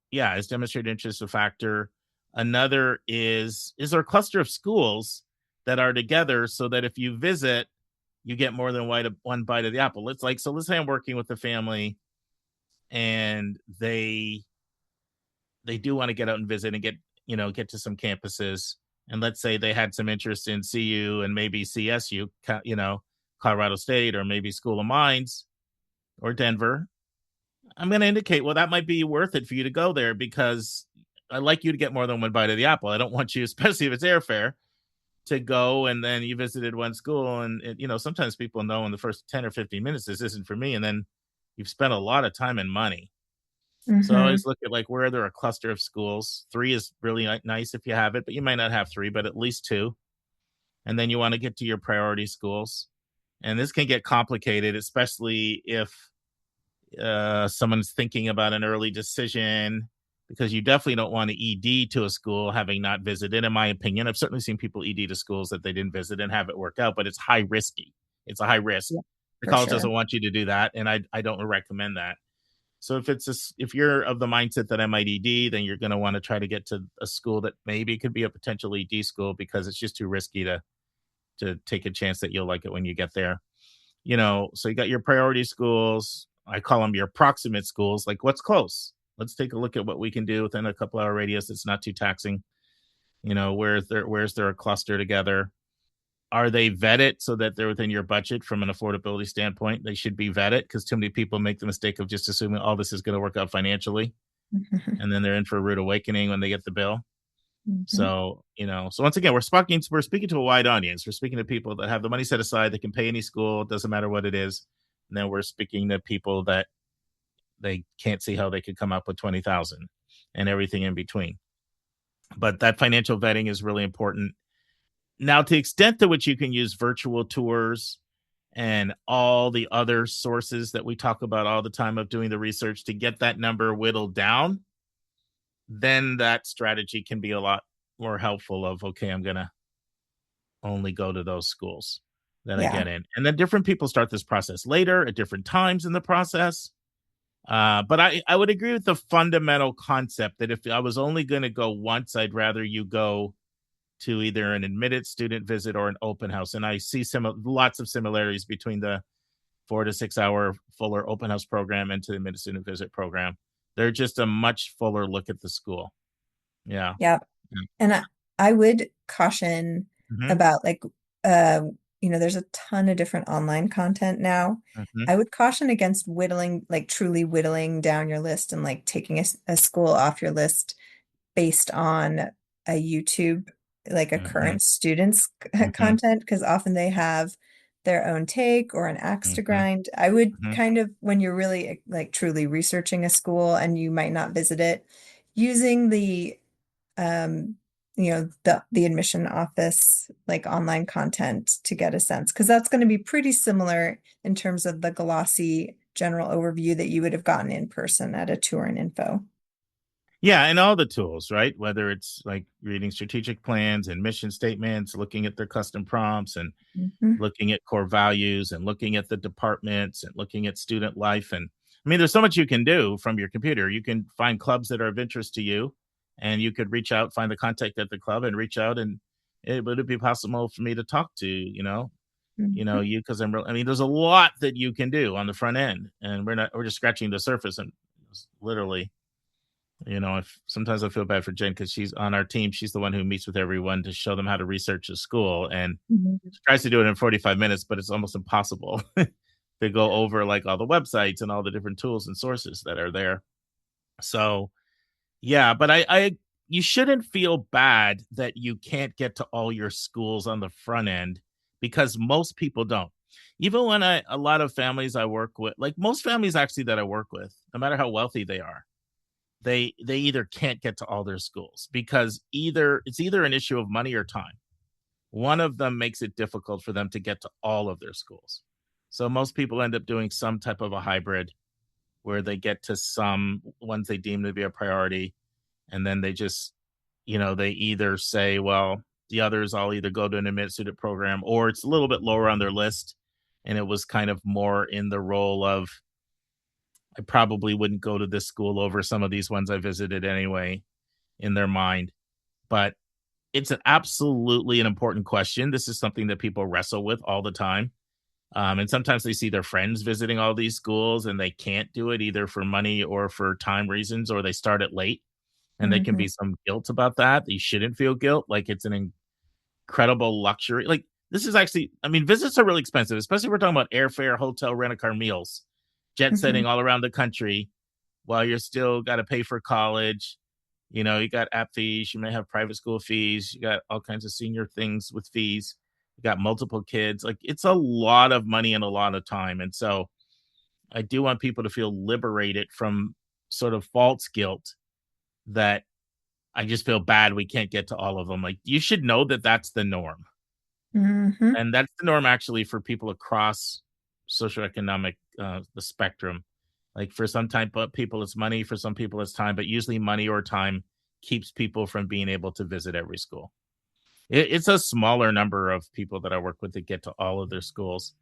yeah, is demonstrated interest a factor? Another is there a cluster of schools that are together so that if you visit, you get more than one bite of the apple? Let's say I'm working with a family and they do want to get out and visit and get to some campuses. And let's say they had some interest in CU and maybe CSU, Colorado State, or maybe School of Mines or Denver. I'm going to indicate, well, that might be worth it for you to go there because I'd like you to get more than one bite of the apple. I don't want you, especially if it's airfare, to go and then you visited one school and sometimes people know in the first 10 or 15 minutes this isn't for me, and then you've spent a lot of time and money. So I Hmm. always look at like where there are a cluster of schools. 3 is really nice if you have it, but you might not have 3, but at least 2. And then you want to get to your priority schools. And this can get complicated, especially if someone's thinking about an early decision, because you definitely don't want to ED to a school having not visited. In my opinion, I've certainly seen people ED to schools that they didn't visit and have it work out, but it's high risky. It's a high risk. Yeah, The for college sure. doesn't want you to do that, and I don't recommend that. So if you're of the mindset that I might ED, then you're going to want to try to get to a school that maybe could be a potential ED school because it's just too risky to take a chance that you'll like it when you get there. So you got your priority schools. I call them your proximate schools. Like, what's close? Let's take a look at what we can do within a couple hour radius. It's not too taxing. Where's there a cluster together? Are they vetted so that they're within your budget from an affordability standpoint? They should be vetted, because too many people make the mistake of just assuming all this is going to work out financially, and then they're in for a rude awakening when they get the bill. Mhm. So, so once again, we're speaking to a wide audience. We're speaking to people that have the money set aside, that can pay any school, it doesn't matter what it is. And then we're speaking to people that they can't see how they could come up with 20,000 and everything in between. But that financial vetting is really important. Now, to the extent to which you can use virtual tours and all the other sources that we talk about all the time of doing the research to get that number whittled down, then that strategy can be a lot more helpful of, okay, I'm going to only go to those schools that I Yeah. get in. And then different people start this process later at different times in the process. But I would agree with the fundamental concept that if I was only going to go once, I'd rather you go to either an admitted student visit or an open house. And I see lots of similarities between the 4 to 6 hour fuller open house program and to the admitted student visit program. They're just a much fuller look at the school. Yeah. Yeah. And I would caution Mm-hmm. about like there's a ton of different online content now. Hmm. I would caution against whittling, like truly whittling down your list and like taking a school off your list based on a YouTube, like a Hmm. current student's Hmm. content, because often they have their own take or an axe to Hmm. grind. I would Hmm. kind of, when you're really like truly researching a school and you might not visit it, using the um the admission office like online content to get a sense, because that's going to be pretty similar in terms of the glossy general overview that you would have gotten in person at a tour and info. Yeah, and all the tools, right? Whether it's like reading strategic plans and mission statements, looking at their custom prompts and Mhm. looking at core values and looking at the departments and looking at student life. And I mean, there's so much you can do from your computer. You can find clubs that are of interest to you, and you could reach out, find the contact at the club and reach out, and would it be possible for me to talk to, Mhm. you, because I mean, there's a lot that you can do on the front end, and we're just scratching the surface. And literally, if sometimes I feel bad for Jen because she's on our team. She's the one who meets with everyone to show them how to research a school, and Mhm. she tries to do it in 45 minutes, but it's almost impossible to go over like all the websites and all the different tools and sources that are there. So yeah, but you shouldn't feel bad that you can't get to all your schools on the front end, because most people don't. Even when a lot of families I work with, like most families actually that I work with, no matter how wealthy they are, they either can't get to all their schools because it's either an issue of money or time. One of them makes it difficult for them to get to all of their schools. So most people end up doing some type of a hybrid where they get to some ones they deem to be a priority. And then they just, they either say, well, the others I'll either go to an admitted student program, or it's a little bit lower on their list. And it was kind of more in the role of, I probably wouldn't go to this school over some of these ones I visited anyway in their mind. But it's absolutely an important question. This is something that people wrestle with all the time. And sometimes they see their friends visiting all these schools and they can't do it either for money or for time reasons, or they start it late. And there can Mhm. be some guilt about that. You shouldn't feel guilt. Like it's an incredible luxury. Like this is actually, I mean, visits are really expensive, especially if we're talking about airfare, hotel, rent a car, meals, jet Mhm. setting all around the country while you're still got to pay for college. You got app fees, you may have private school fees, you got all kinds of senior things with fees, you got multiple kids. Like it's a lot of money and a lot of time. And so I do want people to feel liberated from sort of false guilt that I just feel bad we can't get to all of them. Like you should know that that's the norm. Mhm. And that's the norm actually for people across socioeconomic the spectrum. Like for some type of people it's money, for some people it's time, but usually money or time keeps people from being able to visit every school. It's a smaller number of people that I work with that get to all of their schools,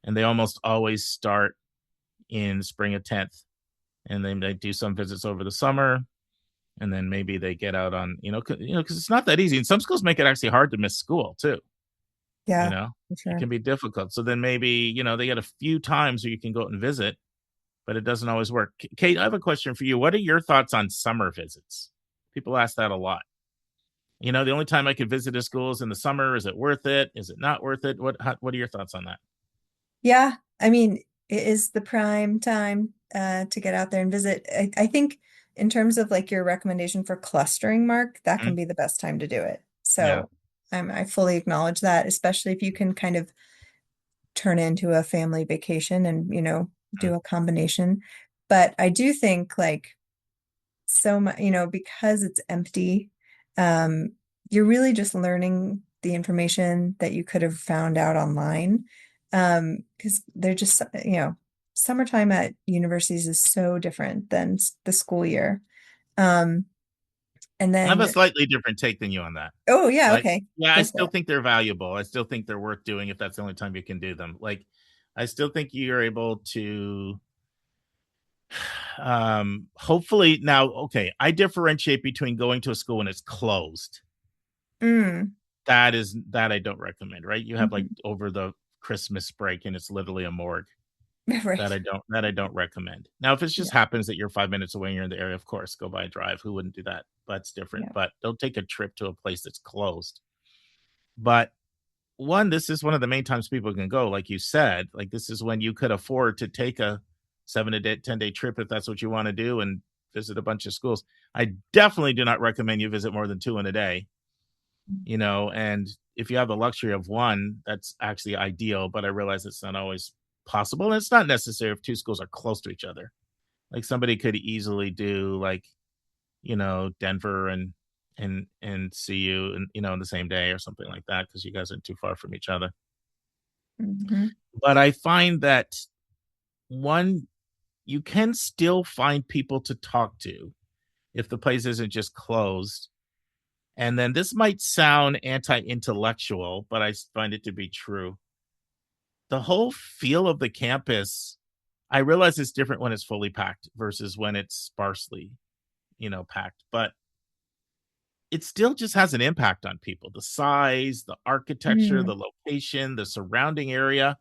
and they almost always start in spring of 10th, and then they do some visits over the summer, and then maybe they get out on because it's not that easy. And some schools make it actually hard to miss school too. You Yeah, know, for it sure. can be difficult. So then maybe they get a few times where you can go out and visit, but it doesn't always work. Kate, I have a question for you. What are your thoughts on summer visits? People ask that a lot. The only time I could visit a school is in the summer. Is it worth it? Is it not worth it? What are your thoughts on that? Yeah, I mean, it is the prime time to get out there and visit. I think in terms of like your recommendation for clustering, Mark, that can Mhm. be the best time to do it. Yeah. So I fully acknowledge that, especially if you can kind of turn into a family vacation and, Mhm. do a combination. But I do think like so much, because it's empty, um, you're really just learning the information that you could have found out online. Because they're just, summertime at universities is so different than the school year. Um, and I have a then, slightly different take than you on that. oh yeah, Like, okay, yeah, I go for still it. think they're valuable. I still think they're worth doing if that's the only time you can do them. Like, I still think you're able to hopefully now, okay, I differentiate between going to a school when it's closed. Mm, That I don't recommend, right? You have like mhm. over the Christmas break and it's literally a morgue. That Right. I don't recommend. Now, if it just Yeah, happens that you're 5 minutes away and you're in the area, of course, go by a drive. Who wouldn't do that? That's different. yeah. But don't take a trip to a place that's closed. But one, this is one of the main times people can go, like you said. Like, this is when you could afford to take a 10-day trip if that's what you want to do and visit a bunch of schools. I definitely do not recommend you visit more than 2 in a day, and if you have the luxury of one, that's actually ideal, but I realize it's not always possible. And it's not necessary if 2 schools are close to each other. Like, somebody could easily do, like, Denver and see you in the same day or something like that, because you guys aren't too far from each other. Mhm. But I find that, one, you can still find people to talk to if the place isn't just closed. And then this might sound anti-intellectual, but I find it to be true. The whole feel of the campus, I realize it's different when it's fully packed versus when it's sparsely, packed, but it still just has an impact on people. The size, the architecture, Mm. the location, the surrounding area.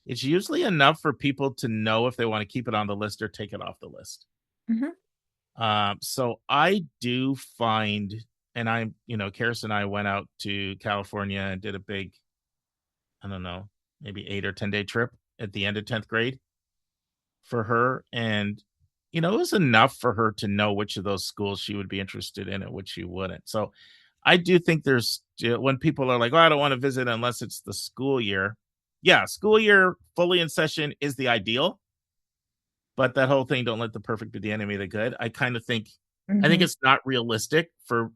It's usually enough for people to know if they want to keep it on the list or take it off the list. Mhm. So I do find, and Karis and I went out to California and did a big, I don't know, maybe 8 or 10-day trip at the end of 10th grade for her. And, it was enough for her to know which of those schools she would be interested in and which she wouldn't. So I do think there's still, when people are like, oh, I don't want to visit unless it's the school year. Yeah, school year fully in session is the ideal. But that whole thing, don't let the perfect be the enemy of the good. I think Mhm. it's not realistic for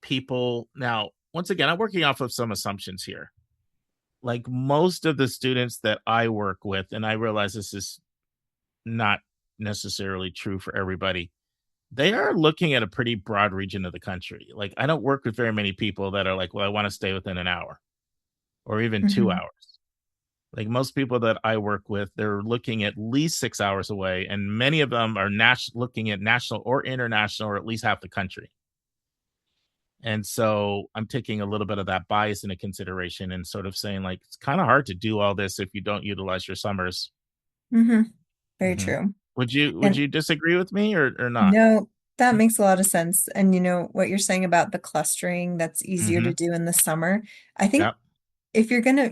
people. Now, once again, I'm working off of some assumptions here. Like, most of the students that I work with, and I realize this is not necessarily true for everybody, they are looking at a pretty broad region of the country. Like, I don't work with very many people that are like, well, I want to stay within an hour or even 2 Mhm. hours. Like, most people that I work with, they're looking at least 6 hours away, and many of them are looking at national or international or at least half the country. And so I'm taking a little bit of that bias into consideration and sort of saying, like, it's kind of hard to do all this if you don't utilize your summers. Mhm. Very Mhm. true. Would you And disagree with me or not? no, that makes a lot of sense. And what you're saying about the clustering, that's easier to Mm-hmm. do in the summer. I think Yep. if you're gonna,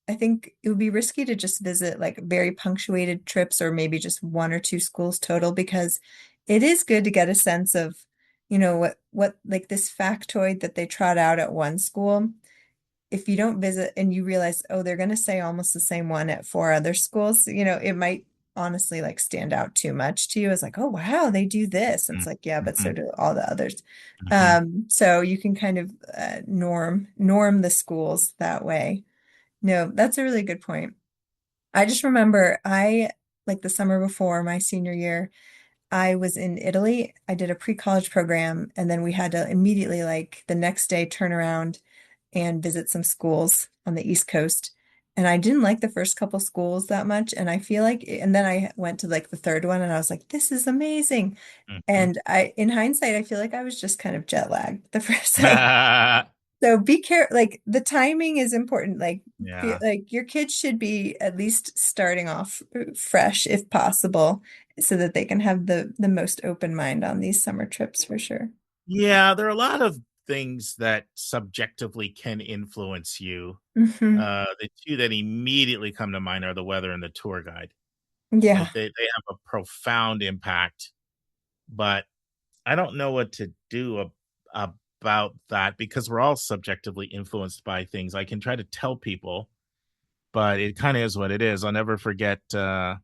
I think it would be risky to just visit like very punctuated trips or maybe just 1 or 2 schools total, because it is good to get a sense of, what like this factoid that they trot out at one school. If you don't visit and you realize, oh, they're going to say almost the same one at 4 other schools, it might honestly like stand out too much to you. It's like, oh, wow, they do this. It's like, yeah, but so Mm-hmm. do all the others. Mm-hmm. So you can kind of norm the schools that way. No, that's a really good point. I just remember like the summer before my senior year, I was in Italy. I did a pre-college program, and then we had to immediately, like the next day, turn around and visit some schools on the East Coast. And I didn't like the first couple schools that much. And I feel like, and then I went to like the third one and I was like, this is amazing. Mm-hmm. And in hindsight, I feel like I was just kind of jet lagged the first time. So be careful. Like the timing is important. Like, Yeah. like your kids should be at least starting off fresh if possible, so that they can have the most open mind on these summer trips for sure. Yeah, there are a lot of things that subjectively can influence you. Hmm. The two that immediately come to mind are the weather and the tour guide. Yeah. Like, they have a profound impact, but I don't know what to do about that, because we're all subjectively influenced by things. I can try to tell people, but it kind of is what it is. I'll never forget, it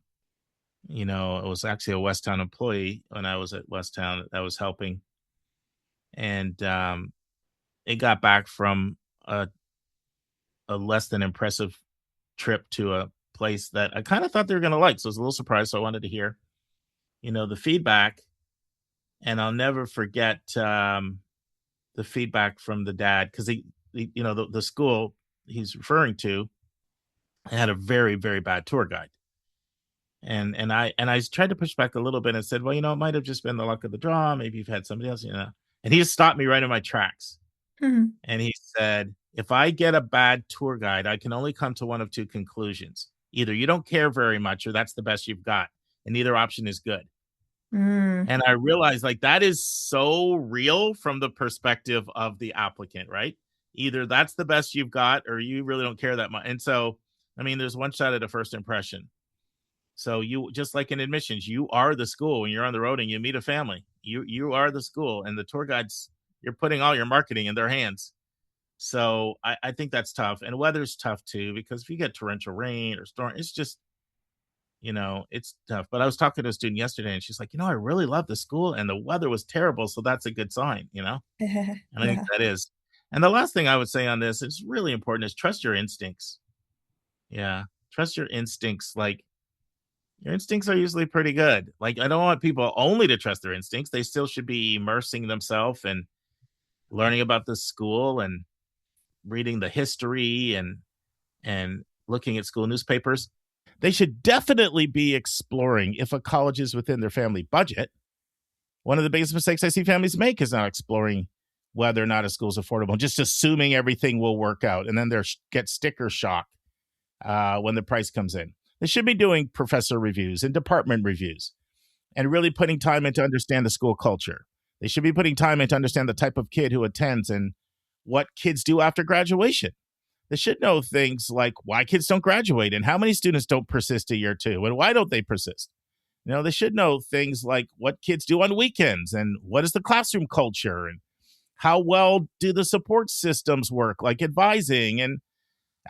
was actually a Westtown employee when I was at Westtown that was helping. And it got back from a less than impressive trip to a place that I kind of thought they were going to like. So I was a little surprised. So I wanted to hear, the feedback. And I'll never forget the feedback from the dad, because the school he's referring to had a very, very bad tour guide. And I tried to push back a little bit and said, well, it might have just been the luck of the draw. Maybe you've had somebody else. And he just stopped me right in my tracks. Mhm. And he said, if I get a bad tour guide, I can only come to one of two conclusions. Either you don't care very much, or that's the best you've got. And neither option is good. Mm. And I realized, like, that is so real from the perspective of the applicant, right? Either that's the best you've got or you really don't care that much. And so, I mean, there's one shot at a first impression. So you, just like in admissions, you are the school when you're on the road and you meet a family. You are the school, and the tour guides, you're putting all your marketing in their hands. So I think that's tough. And weather's tough too, because if you get torrential rain or storm, it's just, it's tough. But I was talking to a student yesterday and she's like, I really love the school and the weather was terrible. So that's a good sign, And I think Yeah. that is. And the last thing I would say on this, it's really important, is trust your instincts. Yeah. Trust your instincts. Like, your instincts are usually pretty good. Like, I don't want people only to trust their instincts. They still should be immersing themselves and learning about the school and reading the history and looking at school newspapers. They should definitely be exploring if a college is within their family budget. One of the biggest mistakes I see families make is not exploring whether or not a school is affordable, just assuming everything will work out. And then they get sticker shock when the price comes in. They should be doing professor reviews and department reviews and really putting time in to understand the school culture. They should be putting time in to understand the type of kid who attends and what kids do after graduation. They should know things like why kids don't graduate and how many students don't persist to year two and why don't they persist. They should know things like what kids do on weekends and what is the classroom culture and how well do the support systems work, like advising and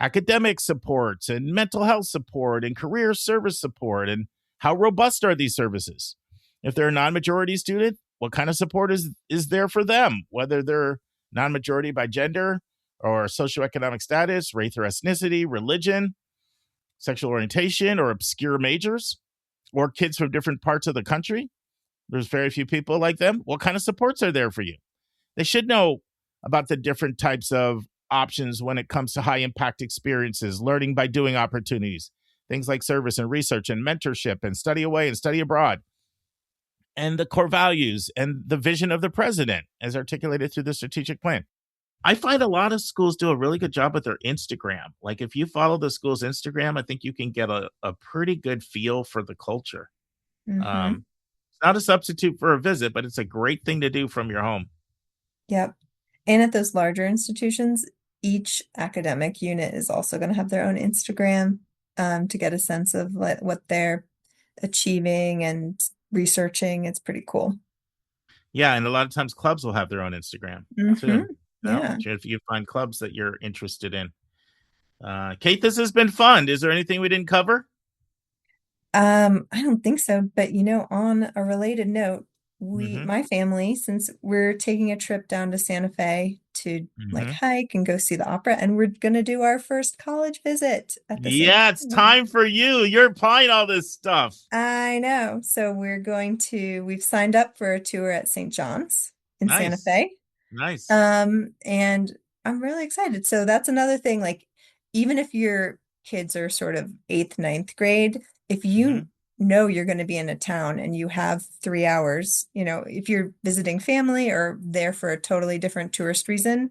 academic support and mental health support and career service support, and how robust are these services. If they're a non-majority student, what kind of support is there for them, whether they're non-majority by gender or socioeconomic status, race or ethnicity, religion, sexual orientation, or obscure majors, or kids from different parts of the country. There's very few people like them. What kind of supports are there for you? They should know about the different types of options when it comes to high impact experiences, learning by doing opportunities, things like service and research and mentorship and study away and study abroad, and the core values and the vision of the president as articulated through the strategic plan. I find a lot of schools do a really good job with their Instagram. Like, if you follow the school's Instagram, I think you can get a pretty good feel for the culture. Mm-hmm. It's not a substitute for a visit, but it's a great thing to do from your home. Yep. And at those larger institutions, each academic unit is also going to have their own Instagram to get a sense of what they're achieving and researching. It's pretty cool. Yeah, and a lot of times clubs will have their own Instagram too. Yeah. If you find clubs that you're interested in. Kate, this has been fun. Is there anything we didn't cover? I don't think so, but on a related note, Mhm. my family, since we're taking a trip down to Santa Fe to like Mhm. hike and go see the opera, and we're gonna do our first college visit at the same Yeah, it's time. time for you. You're applying all this stuff. I know. So we've signed up for a tour at St. John's in Santa Nice. Fe. Nice. And I'm really excited. So that's another thing, like, even if your kids are sort of eighth, ninth grade, if you Mhm. know you're going to be in a town and you have 3 hours, if you're visiting family or there for a totally different tourist reason,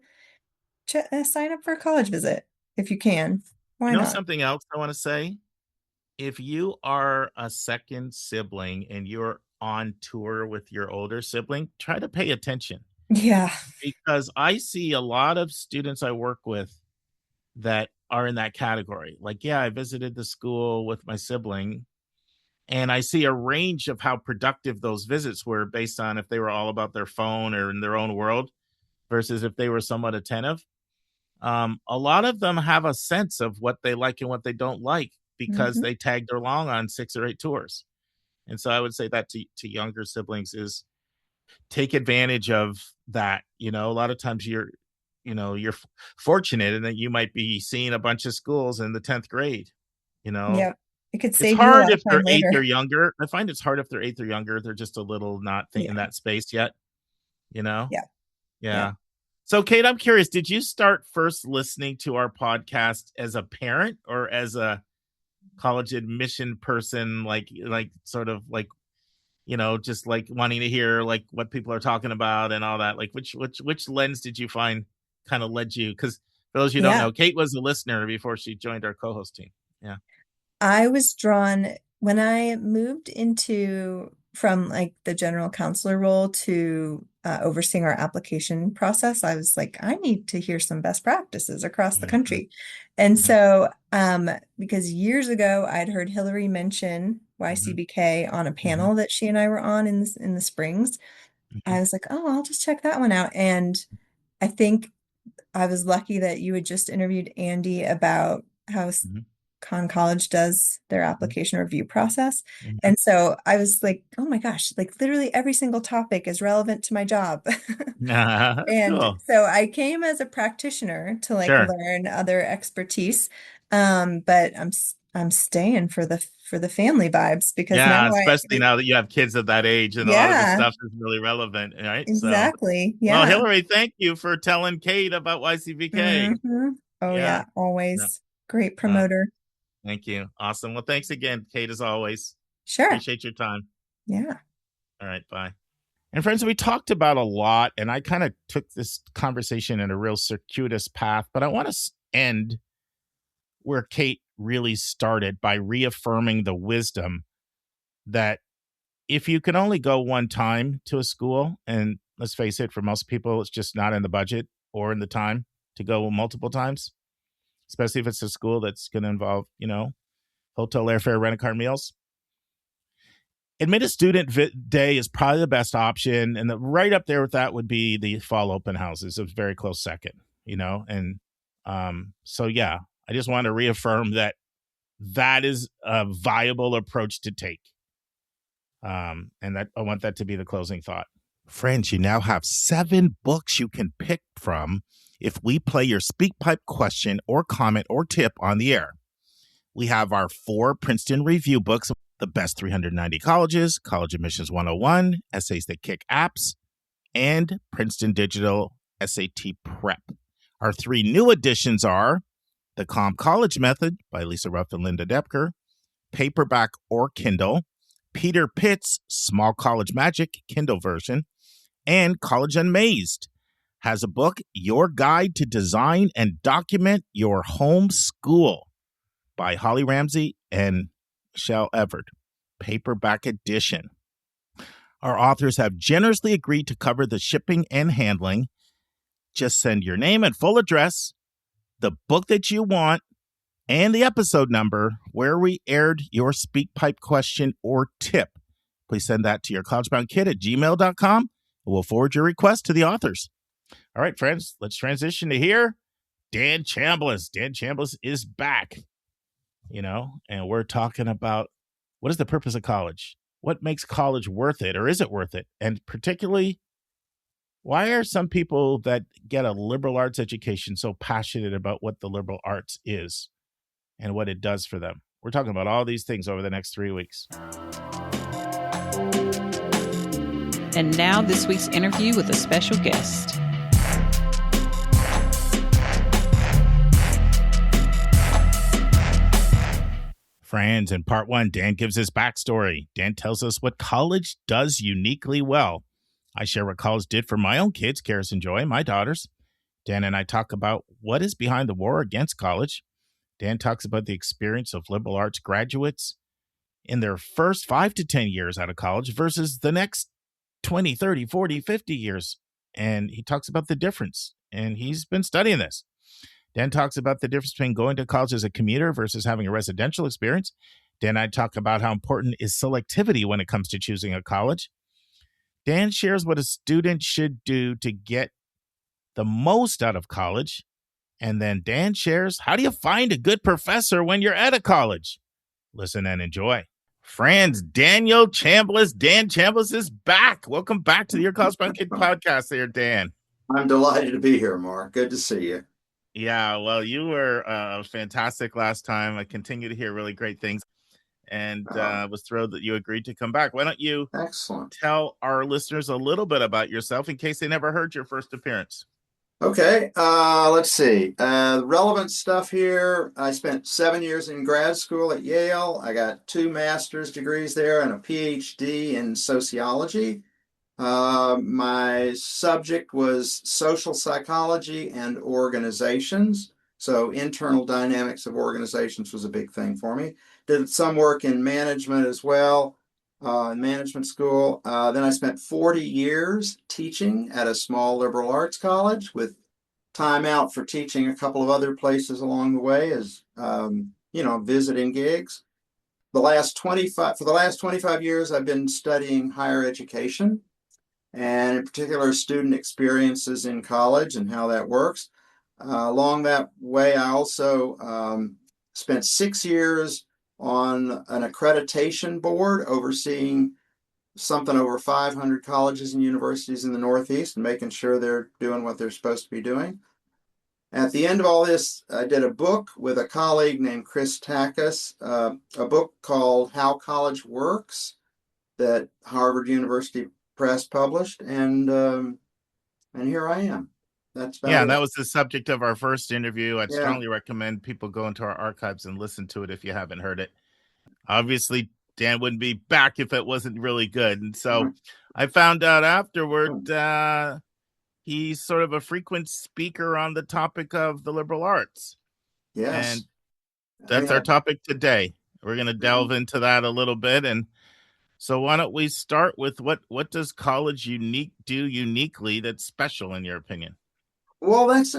sign up for a college visit if you can. Why not? Something else I want to say? If you are a second sibling and you're on tour with your older sibling, try to pay attention, Yeah. because I see a lot of students I work with that are in that category. Like, yeah, I visited the school with my sibling, and I see a range of how productive those visits were based on if they were all about their phone or in their own world versus if they were somewhat attentive. A lot of them have a sense of what they like and what they don't like because Mhm. they tagged along on 6 or 8 tours. And so I would say that to younger siblings is take advantage of that. A lot of times you're fortunate in that you might be seeing a bunch of schools in the 10th grade. You know, Yep. It could it's save you a hard lot if of time they're 8 or later. younger. I find it's hard if they're 8th or younger. They're just a little not in Yeah. that space yet, you know? Yeah. Yeah. Yeah. So, Kate, I'm curious, did you start first listening to our podcast as a parent or as a college admission person, like sort of like, just like wanting to hear like what people are talking about and all that? Like which lens did you find kind of led you? Because for those you don't Yeah. know, Kate was a listener before she joined our co-host team. Yeah. I was drawn when I moved from like the general counselor role to overseeing our application process, I was like, I need to hear some best practices across the country. And so, because years ago, I'd heard Hillary mention YCBK on a panel that she and I were on in the Springs. I was like, oh, I'll just check that one out. And I think I was lucky that you had just interviewed Andy about how Con College does their application review process. And so I was like, oh my gosh, like literally every single topic is relevant to my job. And Cool. so I came as a practitioner to like Sure. learn other expertise. But I'm staying for the family vibes because now Yeah, especially now that you have kids at that age and a lot of this stuff is really relevant, right? So, exactly. well, Yeah. Hillary, thank you for telling Kate about YCBK. Oh Yeah. yeah, always great promoter. Thank you. Awesome. Well, thanks again, Kate, as always. Sure. Appreciate your time. Yeah. All right. Bye. And friends, we talked about a lot, and I kind of took this conversation in a real circuitous path, but I want to end where Kate really started by reaffirming the wisdom that if you can only go one time to a school, and let's face it, for most people, it's just not in the budget or in the time to go multiple times, especially if it's a school that's going to involve, hotel airfare, rent-a-car, meals. Admit a student day is probably the best option. And right up there with that would be the fall open houses. It's a very close second, And so, yeah, I just want to reaffirm that is a viable approach to take. And that I want that to be the closing thought. Friends, you now have 7 books you can pick from if we play your SpeakPipe question or comment or tip on the air. We have our 4 Princeton review books, The Best 390 Colleges, College Admissions 101, Essays That Kick Apps, and Princeton Digital SAT Prep. Our 3 new additions are The Calm College Method by Lisa Ruff and Linda Depker, paperback or Kindle, Peter Pitt's Small College Magic Kindle version, and College Unmazed has a book, Your Guide to Design and Document Your Home School by Holly Ramsey and Michelle Everett, paperback edition. Our authors have generously agreed to cover the shipping and handling. Just send your name and full address, the book that you want, and the episode number where we aired your SpeakPipe question or tip. Please send that to your collegeboundkid@gmail.com. We'll forward your request to the authors. All right, friends, let's transition to here. Dan Chambliss. Dan Chambliss is back, and we're talking about what is the purpose of college? What makes college worth it, or is it worth it? And particularly, why are some people that get a liberal arts education so passionate about what the liberal arts is and what it does for them? We're talking about all these things over the next 3 weeks. And now this week's interview with a special guest. Friends, in part 1, Dan gives his backstory. Dan tells us what college does uniquely well. I share what college did for my own kids, Karis and Joy, my daughters. Dan and I talk about what is behind the war against college. Dan talks about the experience of liberal arts graduates in their first 5 to 10 years out of college versus the next 20, 30, 40, 50 years. And he talks about the difference. And he's been studying this. Dan talks about the difference between going to college as a commuter versus having a residential experience. Dan and I talk about how important is selectivity when it comes to choosing a college. Dan shares what a student should do to get the most out of college. And then Dan shares, how do you find a good professor when you're at a college? Listen and enjoy. Friends, Daniel Chambliss. Dan Chambliss is back. Welcome back to the Your College Bound Kid podcast there, Dan. I'm delighted to be here, Mark. Good to see you. Yeah, well, you were fantastic last time. I continue to hear really great things and was thrilled that you agreed to come back. Why don't you tell our listeners a little bit about yourself in case they never heard your first appearance? Okay, let's see. Relevant stuff here. I spent 7 years in grad school at Yale. I got 2 master's degrees there and a PhD in sociology. My subject was social psychology and organizations. So internal dynamics of organizations was a big thing for me. Did some work in management as well. in management school. Then I spent 40 years teaching at a small liberal arts college with time out for teaching a couple of other places along the way as, visiting gigs. For the last 25 years, I've been studying higher education and in particular student experiences in college and how that works. Along that way, I also spent 6 years on an accreditation board overseeing something over 500 colleges and universities in the Northeast and making sure they're doing what they're supposed to be doing. At the end of all this, I did a book with a colleague named Chris Takis, a book called How College Works that Harvard University Press published, and here I am. That's about Yeah, it. that was the subject of our first interview. I'd Yeah. strongly recommend people go into our archives and listen to it if you haven't heard it. Obviously, Dan wouldn't be back if it wasn't really good. And so I found out afterward he's sort of a frequent speaker on the topic of the liberal arts. Yes. And that's our topic today. We're going to delve into that a little bit. And so why don't we start with what does college do uniquely that's special in your opinion? Well, that's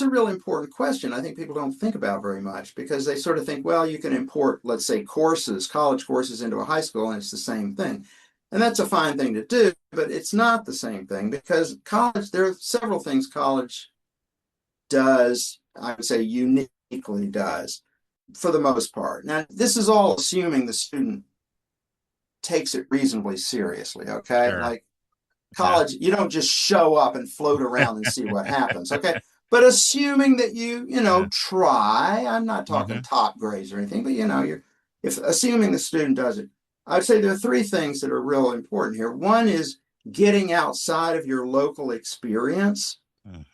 a real important question. I think people don't think about very much because they sort of think, well, you can import, let's say, college courses into a high school, and it's the same thing. And that's a fine thing to do, but it's not the same thing because there are several things college does, I would say uniquely does, for the most part. Now, this is all assuming the student takes it reasonably seriously, okay? Sure. Like college, you don't just show up and float around and see what happens, okay? But assuming that you try, I'm not talking top grades or anything, but assuming the student does it, I'd say there are three things that are real important here. One is getting outside of your local experience.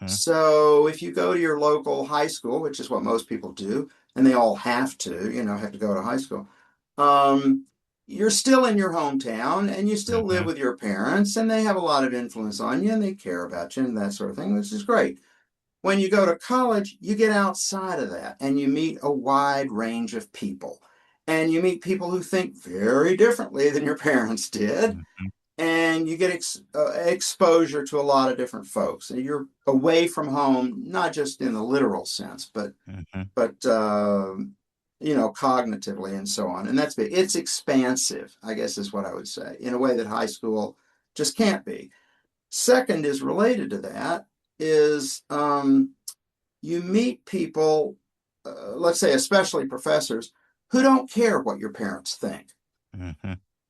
So if you go to your local high school, which is what most people do, and they all have to go to high school, you're still in your hometown and you still live with your parents and they have a lot of influence on you and they care about you and that sort of thing, which is great. When you go to college, you get outside of that and you meet a wide range of people. And you meet people who think very differently than your parents did. And you get exposure to a lot of different folks. And you're away from home, not just in the literal sense, but cognitively and so on. And that's big. It's expansive, I guess is what I would say, in a way that high school just can't be. Second is related to that is you meet people, let's say especially professors, who don't care what your parents think.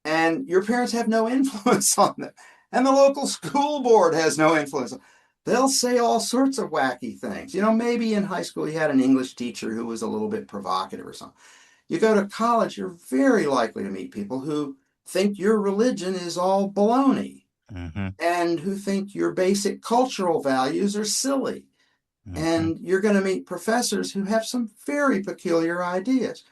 And your parents have no influence on them. And the local school board has no influence. They'll say all sorts of wacky things. Maybe in high school you had an English teacher who was a little bit provocative or something. You go to college, you're very likely to meet people who think your religion is all baloney and who think your basic cultural values are silly. And you're going to meet professors who have some very peculiar ideas.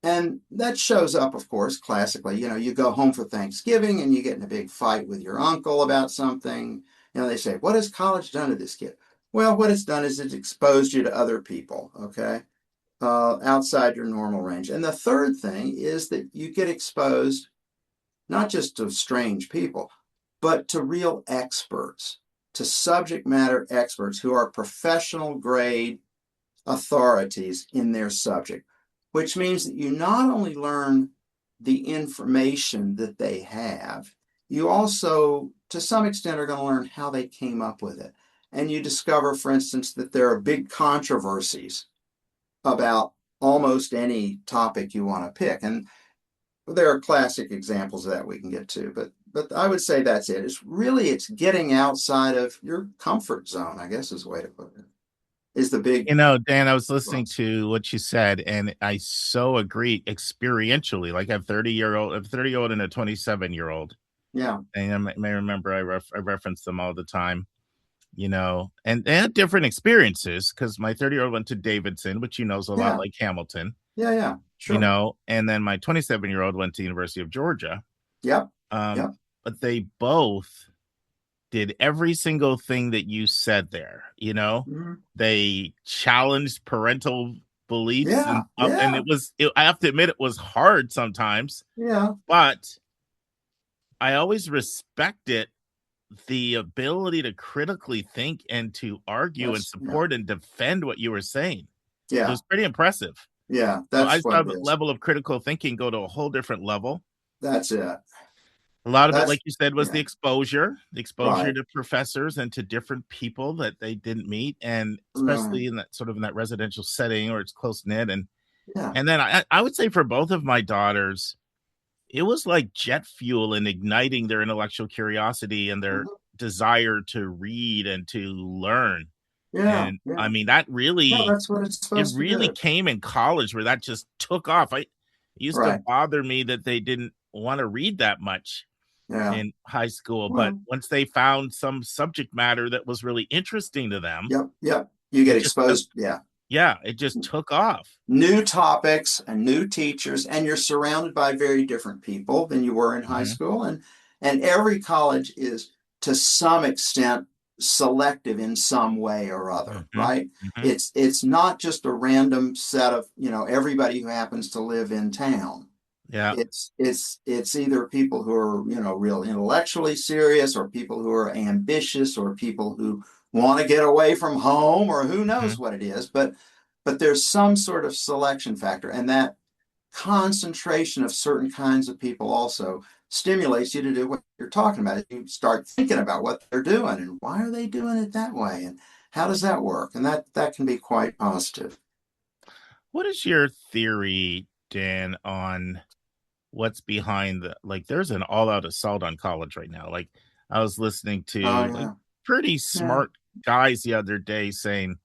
And that shows up, of course, classically. You go home for Thanksgiving and you get in a big fight with your uncle about something. They say, what has college done to this kid? Well, what it's done is it's exposed you to other people, okay, outside your normal range. And the third thing is that you get exposed not just to strange people, but to real experts, to subject matter experts who are professional grade authorities in their subject, which means that you not only learn the information that they have, you also, to some extent, are going to learn how they came up with it. And you discover, for instance, that there are big controversies about almost any topic you want to pick. And there are classic examples of that we can get to, but I would say that's it. It's getting outside of your comfort zone, I guess is the way to put it. Is the big, Dan, I was listening to what you said, and I so agree experientially. Like I have a 30-year-old and a 27-year-old. Yeah. And I may remember I reference them all the time, and they had different experiences because my 30-year-old went to Davidson, which is a lot like Hamilton. Yeah, sure. And then my 27-year-old went to University of Georgia. Yep. But they both did every single thing that you said there. They challenged parental beliefs. And I have to admit, it was hard sometimes. Yeah. But I always respected the ability to critically think and to argue and Yeah, support and defend what you were saying. It yeah, was pretty impressive. yeah. So I That's saw what it the is. level of critical thinking go to a whole different level. That's it. A lot of it, That's like you said, was yeah, the exposure right, to professors and to different people that they didn't meet, and right. especially in that sort of in that residential setting or it's close knit. Yeah, And then I would say for both of my daughters, it was like jet fuel in igniting their intellectual curiosity and their mhm, desire to read and to learn. yeah, And yeah. I mean, that Yeah, really that's what it's it supposed to really do. came in college where that just took off. It used to Right. bother me that they didn't want to read that much Yeah. in high school, but Well, once they found some subject matter that was really interesting to them, yep, yep. You get it just took exposed. Yeah. yeah, it just took off. New topics and new teachers, and you're surrounded by very different people than you were in high Mhm, school. And every college is to some extent selective in some way or other, mhm, right? mhm. It's not just a random set of, everybody who happens to live in town. Yeah, It's either people who are, real intellectually serious, or people who are ambitious, or people who want to get away from home, or who mhm. knows what it is. But there's some sort of selection factor, and that concentration of certain kinds of people also stimulates you to do what you're talking about. You start thinking about what they're doing and why are they doing it that way, and how does that work, and that can be quite positive. What is your theory, Dan, on what's behind there's an all-out assault on college right now. Like, I was listening Oh to, like, yeah, pretty yeah. smart guys the other day saying,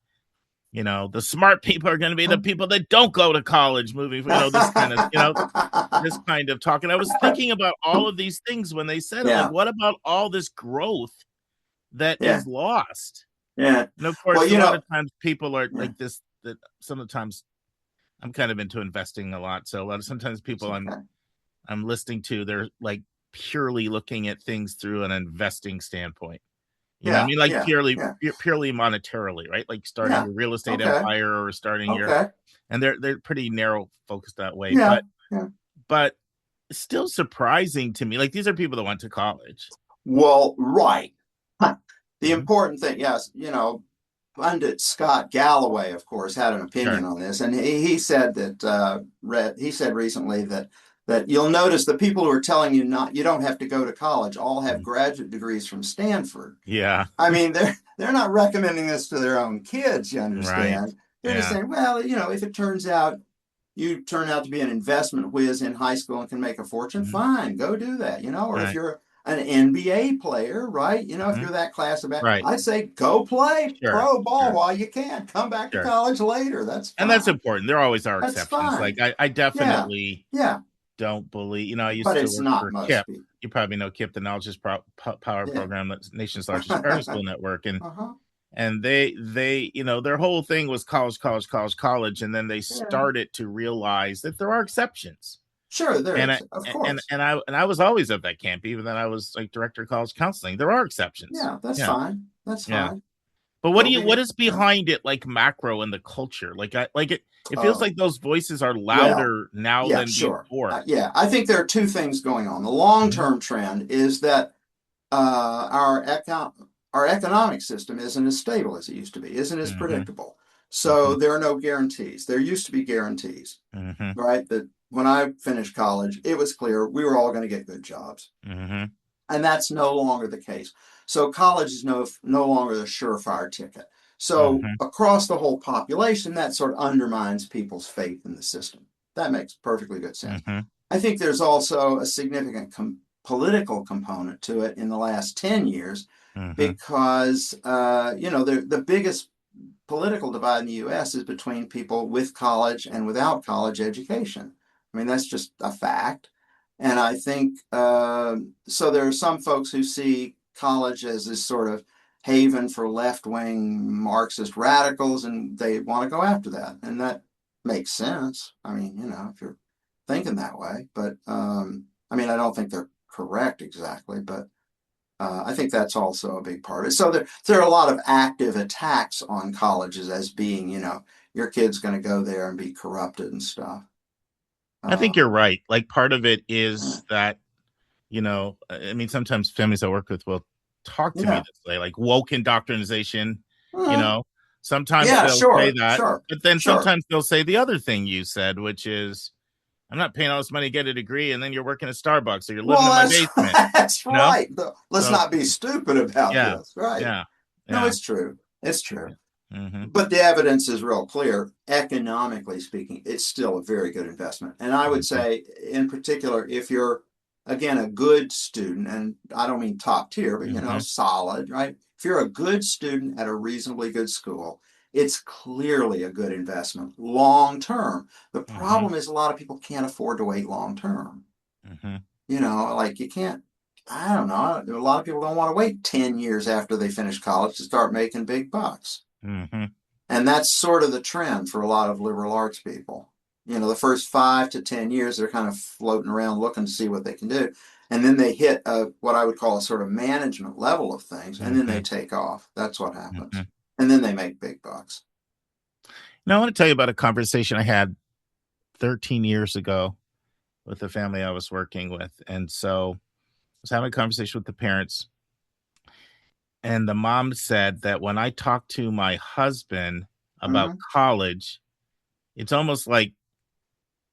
the smart people are gonna be the people that don't go to college moving, this kind of talk, and I was thinking about all of these things when they said it, like, Yeah, what about all this growth that yeah, is lost? yeah. And, of Well, course, a lot of times people are yeah, like this that sometimes I'm kind of into investing a lot, so a lot of sometimes it's people okay. I'm listening to, they're like purely looking at things through an investing standpoint. You know what I Yeah, mean? Like yeah, yeah, purely monetarily, right? Like starting yeah. your real estate Okay, empire or starting your okay. and they're pretty narrow focused that way. Yeah, But yeah. but it's still surprising to me. Like, these are people that went to college. Well, right. Huh. The Mhm. important thing, yes, pundit Scott Galloway, of course, had an Sure. opinion on this, and he said that he said recently that you'll notice the people who are telling you not you don't have to go to college all have Mhm. graduate degrees from Stanford. Yeah. I mean, they're not recommending this to their own kids. You Right. understand? They're just Yeah. saying, well, if it turns out you turn out to be an investment whiz in high school and can make a fortune, Mhm. fine, go do that. Or if Right. you're an NBA player, right? If Mhm. you're that class of, Right. I'd say go play Sure. pro ball Sure. while you can. Come back to Sure. college later. That's And that's fine. important. There always are That's exceptions. Like, fine. I Yeah. definitely Yeah. don't believe, I But used to it's work not for most KIP. people. You probably know KIP, the Knowledge is Power Yeah. program, that's nation's largest charter school network, and Uh-huh. their whole thing was college, college, college, college, and then they Yeah. started to realize that there are exceptions. Sure, there And is. Of course. I was always of that camp, even then I was like director of college counseling. There are exceptions. Yeah, that's Yeah, fine. That's yeah. fine. But There'll what be is behind it, like macro in the culture? It feels oh like those voices are well, louder now yeah, than sure. before. Yeah, I think there are two things going on. The Mhm, long-term trend is that uh, our econ- our economic system isn't as stable as it used to be, isn't as mhm, predictable. So mhm, there are no guarantees. There used to be guarantees, mhm, right? That when I finished college, it was clear we were all going to get good jobs, mhm, and that's no longer the case. So college is no longer the surefire ticket. So mhm, across the whole population, that sort of undermines people's faith in the system. That makes perfectly good sense. mhm, I think there's also a significant political component to it in the last 10 years mhm, because, the biggest political divide in the US is between people with college and without college education. I mean, that's just a fact. And I think so. There are some folks who see college as this sort of haven for left wing Marxist radicals, and they want to go after that. And that makes sense. I mean, if you're thinking that way. But I mean, I don't think they're correct exactly, but I think that's also a big part of it. So there are a lot of active attacks on colleges as being, your kid's going to go there and be corrupted and stuff. I think Uh, you're right. Like, part of it yeah, is that I mean, sometimes families I work with will talk to me Yeah. this way, like woke indoctrination, you Mhm. know. Sometimes Yeah, they'll say sure, that, sure, but then sure. sometimes they'll say the other thing you said, which is, I'm not paying all this money to get a degree, and then you're working at Starbucks or you're living Well, in my basement, that's you know? right. Let's So not be stupid about yeah, this. Right. yeah, No, yeah. it's true. It's true. Mm-hmm. But the evidence is real clear. Economically speaking, it's still a very good investment. And I would Mm-hmm. say, in particular, if you're, again, a good student, and I don't mean top tier, but, Mm-hmm. solid, right? If you're a good student at a reasonably good school, it's clearly a good investment long term. The Mm-hmm. problem is a lot of people can't afford to wait long term. Mm-hmm. Like you can't, I don't know. A lot of people don't want to wait 10 years after they finish college to start making big bucks. Mm-hmm. And that's sort of the trend for a lot of liberal arts people. The first 5 to 10 years, they're kind of floating around looking to see what they can do. And then they hit what I would call a sort of management level of things, and then Mm-hmm. they take off. That's what Mm-hmm. happens. And then they make big bucks. Now, I want to tell you about a conversation I had 13 years ago with the family I was working with. And so I was having a conversation with the parents, and the mom said that when I talk to my husband about Mm-hmm. college, it's almost like,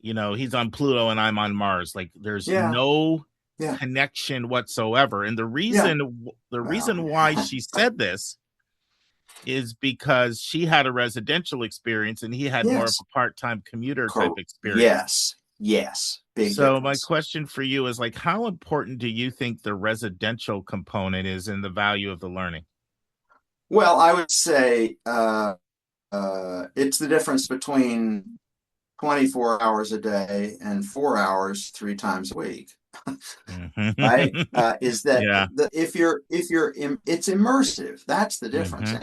he's on Pluto and I'm on Mars. Like there's Yeah, no yeah, connection whatsoever. And the yeah. reason Well, why she said this is because she had a residential experience and he had more of yes. a part-time commuter type experience. Yes, yes. Big So my difference. question for you is, like, how important do you think the residential component is in the value of the learning? Well, I would say it's the difference between 24 hours a day and 4 hours 3 times a week. Right? Mhm. Is that Yeah. it's immersive. That's the difference. Mhm.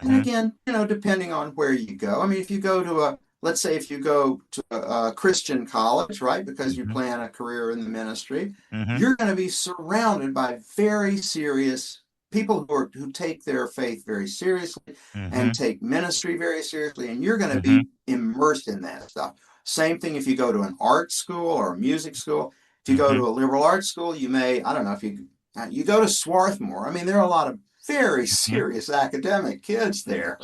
And Mhm. again, depending on where you go. I mean, if you go to let's say if you go to a Christian college, right, because you Mhm. plan a career in the ministry, Mhm. you're going to be surrounded by very serious people who take their faith very seriously and Mhm. take ministry very seriously, and you're going to Mhm. be immersed in that stuff. Same thing if you go to an art school or a music school. If you go Mhm. to a liberal arts school, you may, I don't know if you go to Swarthmore. I mean, there are a lot of very Mhm. serious academic kids there,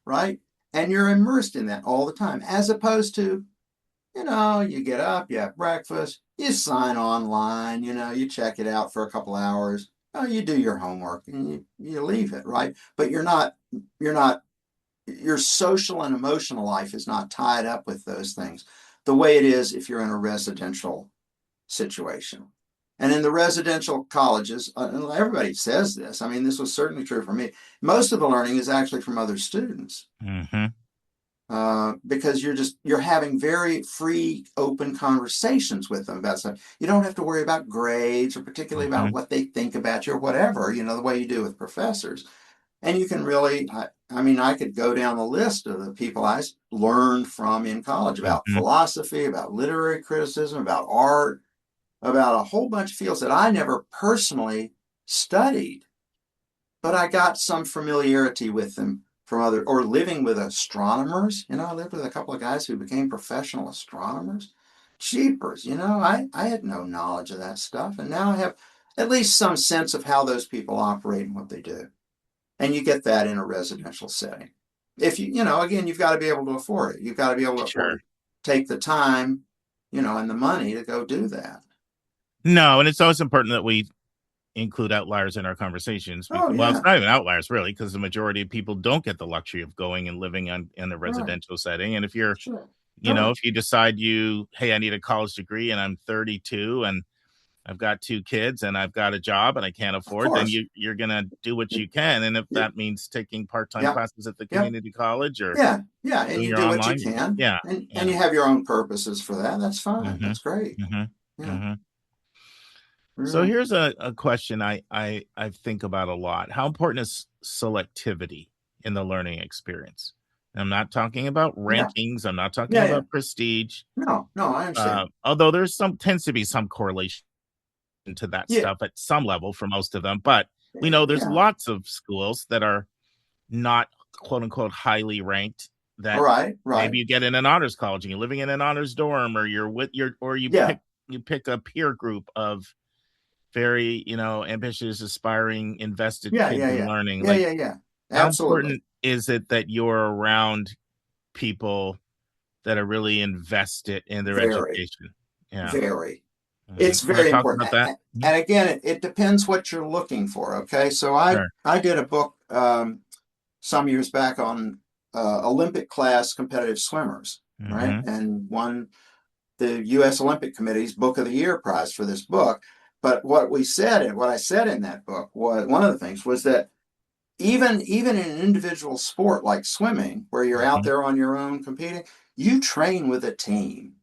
right? And you're immersed in that all the time, as opposed to, you get up, you have breakfast, you sign online, you check it out for a couple hours, you do your homework and you leave it, right? But you're not, your social and emotional life is not tied up with those things the way it is if you're in a residential situation. And in the residential colleges, everybody says this. I mean, this was certainly true for me. Most of the learning is actually from other students Mhm. because you're having very free, open conversations with them about stuff. You don't have to worry about grades or particularly about Mhm. what they think about you or whatever. The way you do with professors. And you can really, I mean, I could go down the list of the people I learned from in college about Mhm. philosophy, about literary criticism, about art, about a whole bunch of fields that I never personally studied, but I got some familiarity with them from or living with astronomers. I lived with a couple of guys who became professional astronomers. Cheapers, I had no knowledge of that stuff. And now I have at least some sense of how those people operate and what they do. And you get that in a residential setting. If again, you've got to be able to afford it. You've got to be able to afford Sure. to take the time, and the money to go do that. No, and it's always important that we include outliers in our conversations. Oh, Well, it's yeah. not even outliers really, because the majority of people don't get the luxury of going and living in a Right. residential setting. And if you're, Sure. Sure. if you decide hey, I need a college degree and I'm 32 and I've got 2 kids and I've got a job and I can't Of afford, then course. you're gonna do what you can. And if Yep. that means taking part-time Yep. classes at the Yep. community college or Yeah. Yeah. And doing you your do what you online, you do. can, Yeah, and yeah. you have your own purposes for that. That's fine. Mm-hmm. That's great. Mm-hmm. Yeah. Mm-hmm. So Yeah. here's a question I think about a lot. How important is selectivity in the learning experience? I'm not talking about Yeah. rankings. I'm not talking Yeah. Yeah. about prestige. No. No. I understand. Although tends to be some correlation to that Yeah. stuff at some level for most of them. But we know there's Yeah. lots of schools that are not quote unquote highly ranked, All that right. Right. maybe you get in an honors college and you're living in an honors dorm, or you're with or Yeah. you pick a peer group of very, ambitious, aspiring, invested Yeah, kids yeah, in yeah. learning. Yeah, Like, yeah, yeah. how Absolutely. important is it that you're around people that are really invested in their Very, education? Yeah. very. Mhm. It's You want very to talk important. about that? Mhm. And again, it depends what you're looking for. Okay. So Sure. I did a book some years back on Olympic class competitive swimmers, right? Hmm. And won the U.S. Olympic Committee's Book of the Year prize for this book. But what we said and what I said in that book was one of the things was that even in an individual sport like swimming, where you're out Hmm. there on your own competing, you train with a team.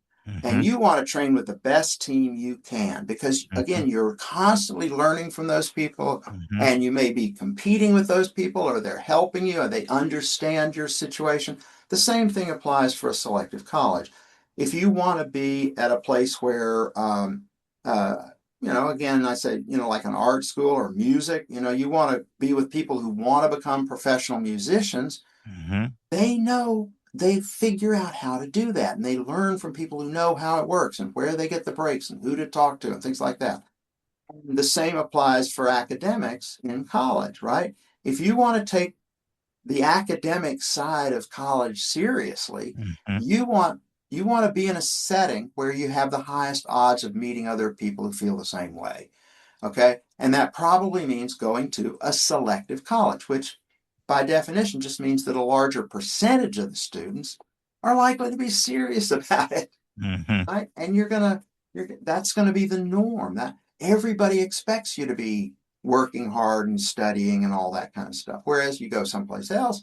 And Hmm. you want to train with the best team you can because, Hmm. again, you're constantly learning from those people Hmm. and you may be competing with those people or they're helping you or they understand your situation. The same thing applies for a selective college. If you want to be at a place where, uh, again, I say, like an art school or music, you want to be with people who want to become professional musicians. Hmm. They figure out how to do that and they learn from people who know how it works and where they get the breaks and who to talk to and things like that. And the same applies for academics in college, right? If you want to take the academic side of college seriously, Hmm. you want you want to be in a setting where you have the highest odds of meeting other people who feel the same way. Okay. And that probably means going to a selective college, which by definition just means that a larger percentage of the students are likely to be serious about it. Hmm. Right. And that's going to be the norm. That everybody expects you to be working hard and studying and all that kind of stuff. Whereas you go someplace else,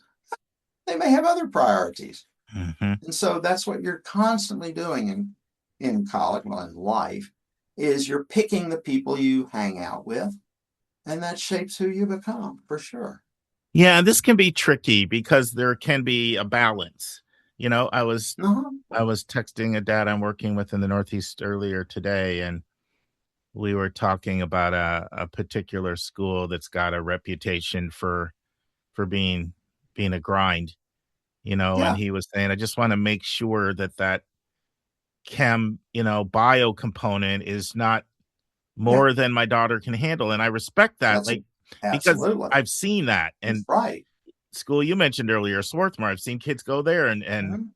they may have other priorities. Hmm. And so that's what you're constantly doing in college, well, in life, is you're picking the people you hang out with and that shapes who you become for sure. Yeah, this can be tricky because there can be a balance. I was Uh-huh. I was texting a dad I'm working with in the Northeast earlier today, and we were talking about a particular school that's got a reputation for being a grind, and Yeah, he was saying, I just want to make sure that bio component is not yeah, more than my daughter can handle. And I respect that, that's like, a, because absolutely I've seen that. And right. school you mentioned earlier, Swarthmore, I've seen kids go there and Mhm.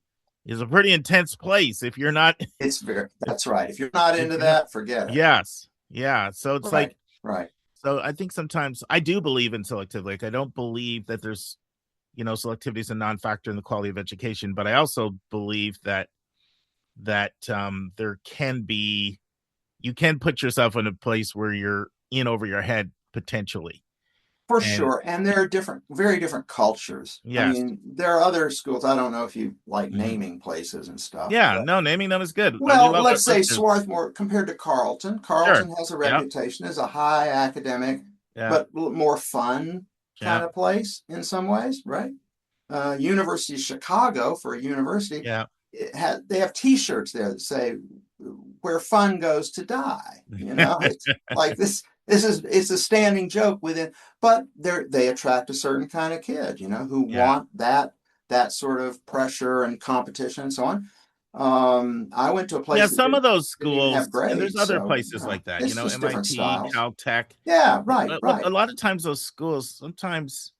it's a pretty intense place if you're not if That's right. If you're not if into you're not that, forget it. yes. Yeah. So it's Right, like, right. so I think sometimes I do believe in selectivity. Like, I don't believe that there's, selectivity is a non-factor in the quality of education, but I also believe that there can be, you can put yourself in a place where you're in over your head potentially. For And sure. And there are very different cultures. I yes. mean, there are other schools. I don't know if you like Mhm. naming places and stuff, Yeah, but no, naming them is good. We well, love our let's say listeners. Swarthmore compared to Carleton. Sure. Carleton has a Yeah. reputation as a high academic, Yeah. but more fun Yeah. kind of place in some ways, right? University of Chicago for a university, Yeah. they have T-shirts there that say "Where fun goes to die." It's like this. It's a standing joke within, but they attract a certain kind of kid, who Yeah. want that sort of pressure and competition and so on. I went to a Yeah, place that some of those didn't even have schools, and there's grades, other so places like that, it's just different MIT, styles. Caltech. Yeah, right, But a right, lot of times those schools, sometimes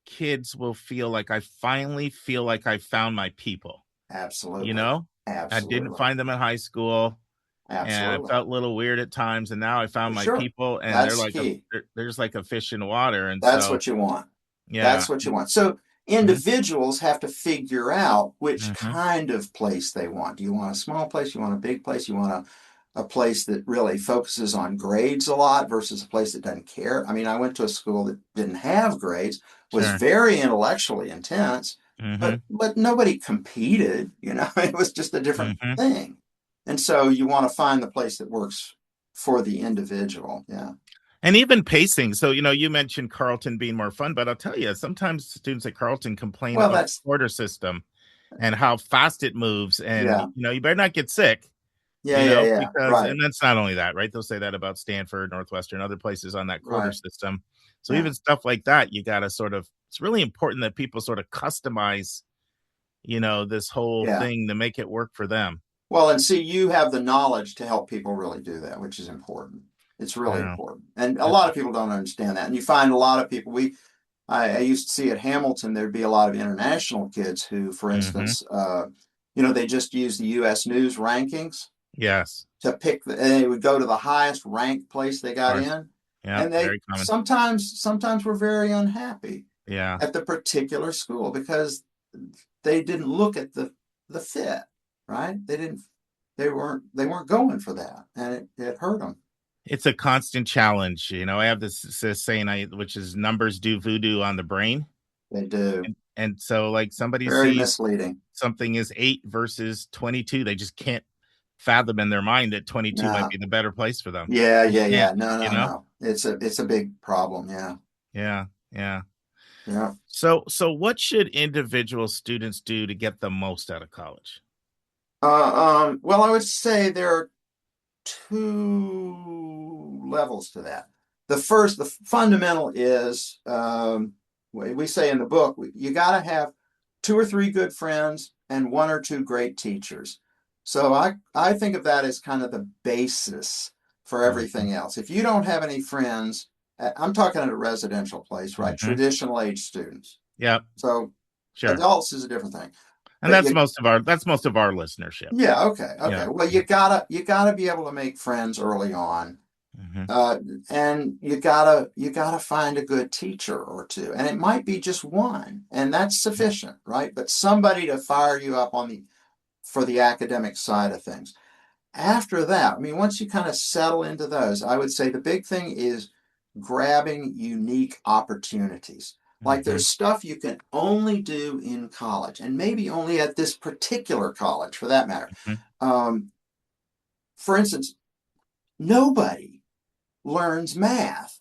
kids will feel like, I finally feel like I found my people, you absolutely, know? I didn't absolutely, find them in high school, and I absolutely, felt a little weird at times, and now I for found my sure. people, and That's key. they're just like a fish in water, and That's so what you want. yeah. That's what you want. So Mhm. individuals have to figure out which Mhm. kind of place they want. Do you want a small place? You want a big place? You want a place that really focuses on grades a lot versus a place that doesn't care. I mean, I went to a school that didn't have grades, was Sure. very intellectually intense, Mhm. but nobody competed, it was just a different Mhm. thing. And so you want to find the place that works for the individual. Yeah. And even pacing. So, you mentioned Carleton being more fun, but I'll tell you, sometimes students at Carleton complain Well, about the that's quarter system and how fast it moves. And, yeah. you better not get sick, Yeah, yeah, yeah. because, Right. and that's not only that, right? They'll say that about Stanford, Northwestern, other places on that quarter Right. system. So Yeah. even stuff like that, you got to sort of, it's really important that people sort of customize, this whole Yeah. thing to make it work for them. Well, and see, you have the knowledge to help people really do that, which is important. It's really Yeah. important. And a lot of people don't understand that. And you find a lot of people, I used to see at Hamilton, there'd be a lot of international kids who, for Mm-hmm. instance, they just use the U.S. News rankings Yes. to pick, and they would go to the highest ranked place they Of got course. in. Yeah. And they Very common. sometimes were very unhappy Yeah. at the particular school because they didn't look at the fit, right? They weren't going for that, and it hurt them. It's a constant challenge. I have this saying, which is numbers do voodoo on the brain. They do. And so, like, somebody Very sees misleading. something is 8 versus 22, they just can't fathom in their mind that 22 might No. be the better place for them. Yeah, They yeah, yeah. can't, No. It's a big problem. Yeah, Yeah, yeah. yeah. So what should individual students do to get the most out of college? Well, I would say there are two levels to that. The fundamental is, we say in the book, you got to have 2 or 3 good friends and 1 or 2 great teachers. So I think of that as kind of the basis for Mhm, everything else. If you don't have any friends, I'm talking at a residential place, right? mhm. Traditional age students. Yep, So sure. adults is a different thing. And But that's most of our listenership. yeah, okay, Yeah. okay. Well, you gotta be able to make friends early on, Mhm, and you gotta find a good teacher or two, and it might be just one, and that's sufficient, right? But somebody to fire you up for the academic side of things. After that, I mean, once you kind of settle into those, I would say the big thing is grabbing unique opportunities. Like mhm, there's stuff you can only do in college, and maybe only at this particular college for that matter. mhm, Um, for instance, nobody learns math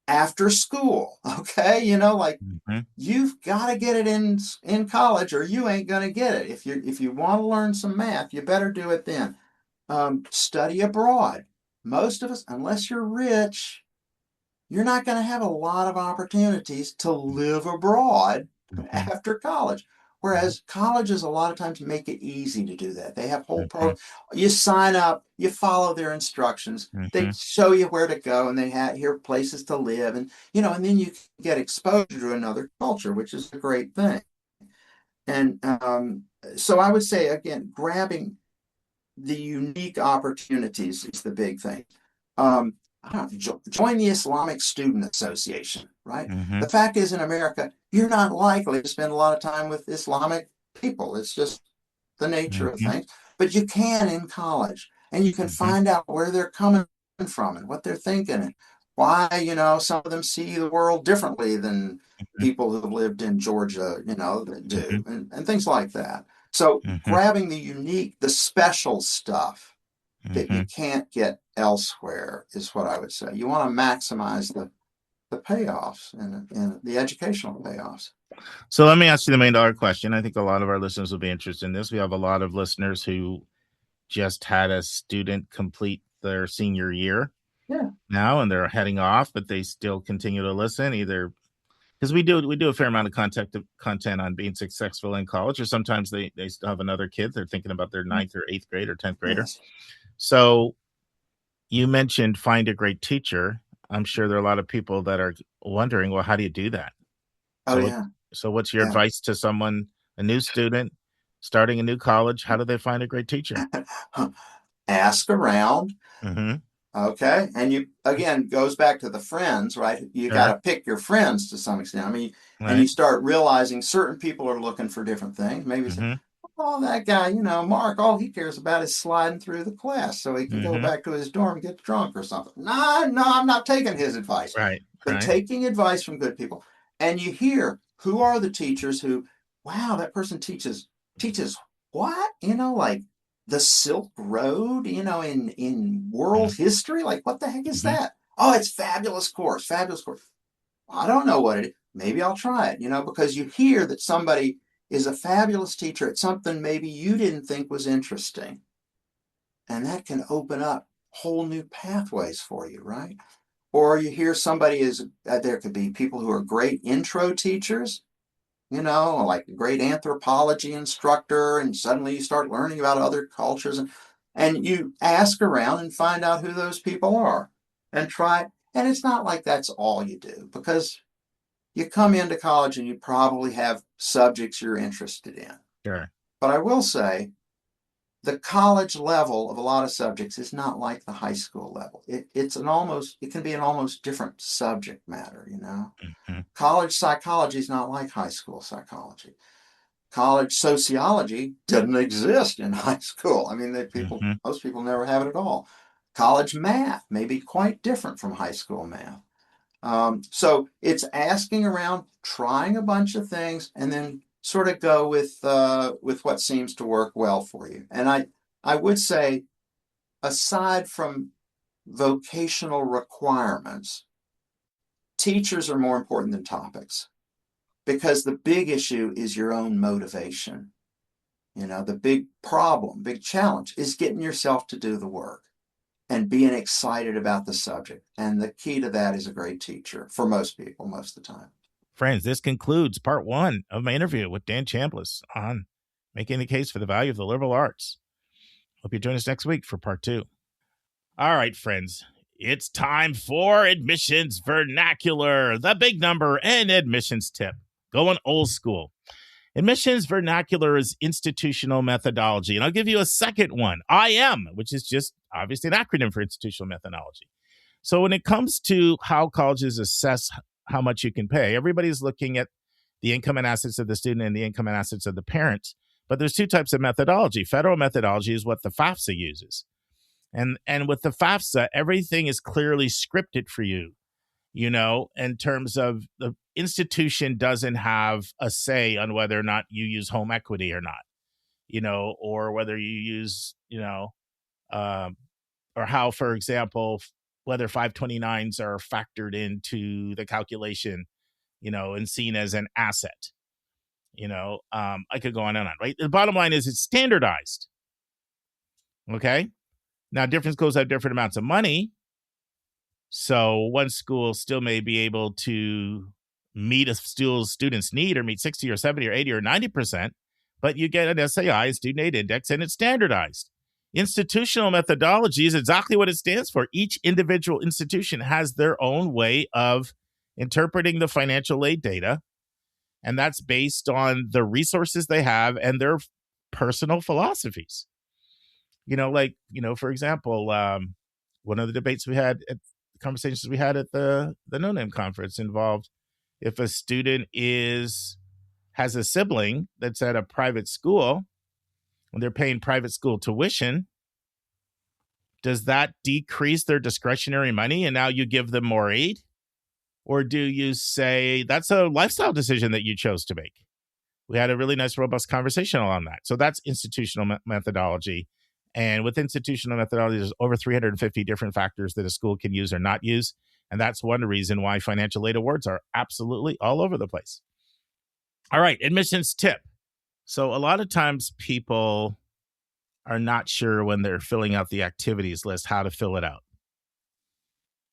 after school. Okay, like mhm, you've got to get it in college, or you ain't gonna get it. If you want to learn some math, you better do it then. Study abroad. Most of us, unless you're rich, you're not going to have a lot of opportunities to live abroad mhm, after college. mhm, Whereas colleges a lot of times make it easy to do that. They have whole mhm, you sign up, you follow their instructions, they mhm, show you where to go, and they have here places to live, and then you get exposure to another culture, which is a great thing. And so I would say again, grabbing the unique opportunities is the big thing. I don't know, join the Islamic Student Association, right? mhm, The fact is, in America, you're not likely to spend a lot of time with Islamic people. It's just the nature of mhm, things. But you can in college, and you can mhm, find out where they're coming from and what they're thinking and why, some of them see the world differently than mhm, people who've lived in Georgia, that do, mhm, and things like that. So mhm, grabbing the unique, the special stuff that you mhm. can't get elsewhere is what I would say. You want to maximize the payoffs and the educational payoffs. So let me ask you the $1 million question. I think a lot of our listeners will be interested in this. We have a lot of listeners who just had a student complete their senior year Yeah. now, and they're heading off, but they still continue to listen, either because we do a fair amount of content on being successful in college, or sometimes they still have another kid. They're thinking about their ninth or eighth grade or 10th grader. Yes. So you mentioned find a great teacher. I'm sure there are a lot of people that are wondering, well, how do you do that? Oh So, yeah. what's your Yeah. advice to someone, a new student starting a new college? How do they find a great teacher? Ask around. Mm-hmm. Okay. And you, again, goes back to the friends, right? You got Sure. to pick your friends to some extent. I mean, and you Right. start realizing certain people are looking for different things. Maybe say, Mm-hmm. oh, that guy, Mark, all he cares about is sliding through the class so he can go Mm-hmm. back to his dorm and get drunk or something. No, no, I'm not taking his advice, Right. but Right. taking advice from good people. And you hear who are the teachers who, wow, that person teaches what? Like the Silk Road, in world history? Like, what the heck is Mm-hmm. that? Oh, it's fabulous course, fabulous course. I don't know what it is. Maybe I'll try it, because you hear that somebody is a fabulous teacher at something maybe you didn't think was interesting. And that can open up whole new pathways for you, right? Or you hear somebody there could be people who are great intro teachers, like a great anthropology instructor, and suddenly you start learning about other cultures, and you ask around and find out who those people are. and try. And it's not like that's all you do, because you come into college and you probably have subjects you're interested in. Sure. But I will say the college level of a lot of subjects is not like the high school level. It can be an almost different subject matter, you know. Mm-hmm. College psychology is not like high school psychology. College sociology didn't exist in high school. I mean, most people never have it at all. College math may be quite different from high school math. So it's asking around, trying a bunch of things, and then sort of go with what seems to work well for you. And I would say, aside from vocational requirements, teachers are more important than topics, because the big issue is your own motivation. You know, the big challenge is getting yourself to do the work and being excited about the subject. And the key to that is a great teacher for most people, most of the time. Friends, this concludes part 1 of my interview with Dan Chambliss on making the case for the value of the liberal arts. Hope you join us next week for part 2. All right, friends, it's time for admissions vernacular, the big number and admissions tip. Going old school. Admissions vernacular is institutional methodology. And I'll give you a second one, IM, which is just obviously an acronym for institutional methodology. So when it comes to how colleges assess how much you can pay, everybody's looking at the income and assets of the student and the income and assets of the parent. But there's two types of methodology. Federal methodology is what the FAFSA uses. And with the FAFSA, everything is clearly scripted for you, you know, in terms of the institution doesn't have a say on whether or not you use home equity or not, you know, or whether you use, you know, or how, for example, whether 529s are factored into the calculation, you know, and seen as an asset. You know, I could go on and on, right? The bottom line is it's standardized. Okay. Now, different schools have different amounts of money. So one school still may be able to meet a student's need or meet 60 or 70 or 80 or 90%, but you get an SAI, student aid index, and it's standardized. Institutional methodology is exactly what it stands for. Each individual institution has their own way of interpreting the financial aid data, and that's based on the resources they have and their personal philosophies. You know, like, you know, for example, one of the debates we had, conversations we had at the No Name conference involved if a student has a sibling that's at a private school and they're paying private school tuition, does that decrease their discretionary money and now you give them more aid? Or do you say that's a lifestyle decision that you chose to make? We had a really nice, robust conversation on that. So that's institutional methodology. And with institutional methodology, there's over 350 different factors that a school can use or not use. And that's one reason why financial aid awards are absolutely all over the place. All right, admissions tip. So a lot of times people are not sure when they're filling out the activities list how to fill it out.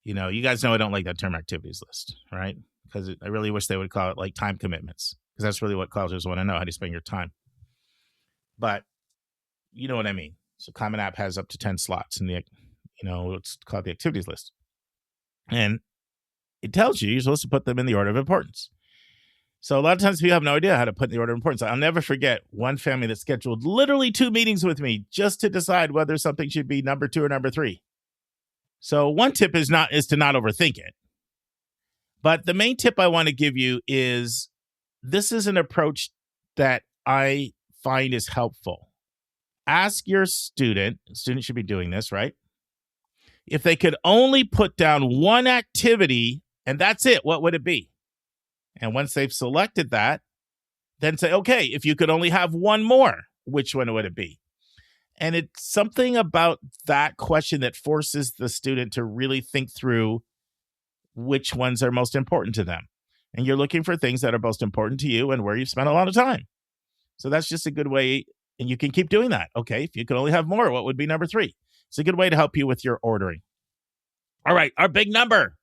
You know, you guys know I don't like that term activities list, right? Because I really wish they would call it like time commitments, because that's really what colleges want to know, how to spend your time. But you know what I mean. So Common App has up to 10 slots in the, you know, it's called the activities list. And it tells you you're supposed to put them in the order of importance. So a lot of times people have no idea how to put in the order of importance. I'll never forget one family that scheduled literally 2 meetings with me just to decide whether something should be number 2 or number 3. So one tip is to not overthink it. But the main tip I want to give you is this is an approach that I find is helpful. Ask your student should be doing this, right? If they could only put down one activity and that's it, what would it be? And once they've selected that, then say, okay, if you could only have one more, which one would it be? And it's something about that question that forces the student to really think through which ones are most important to them. And you're looking for things that are most important to you and where you've spent a lot of time. So that's just a good way. And you can keep doing that. Okay, if you could only have more, what would be number 3? It's a good way to help you with your ordering. All right, our big number.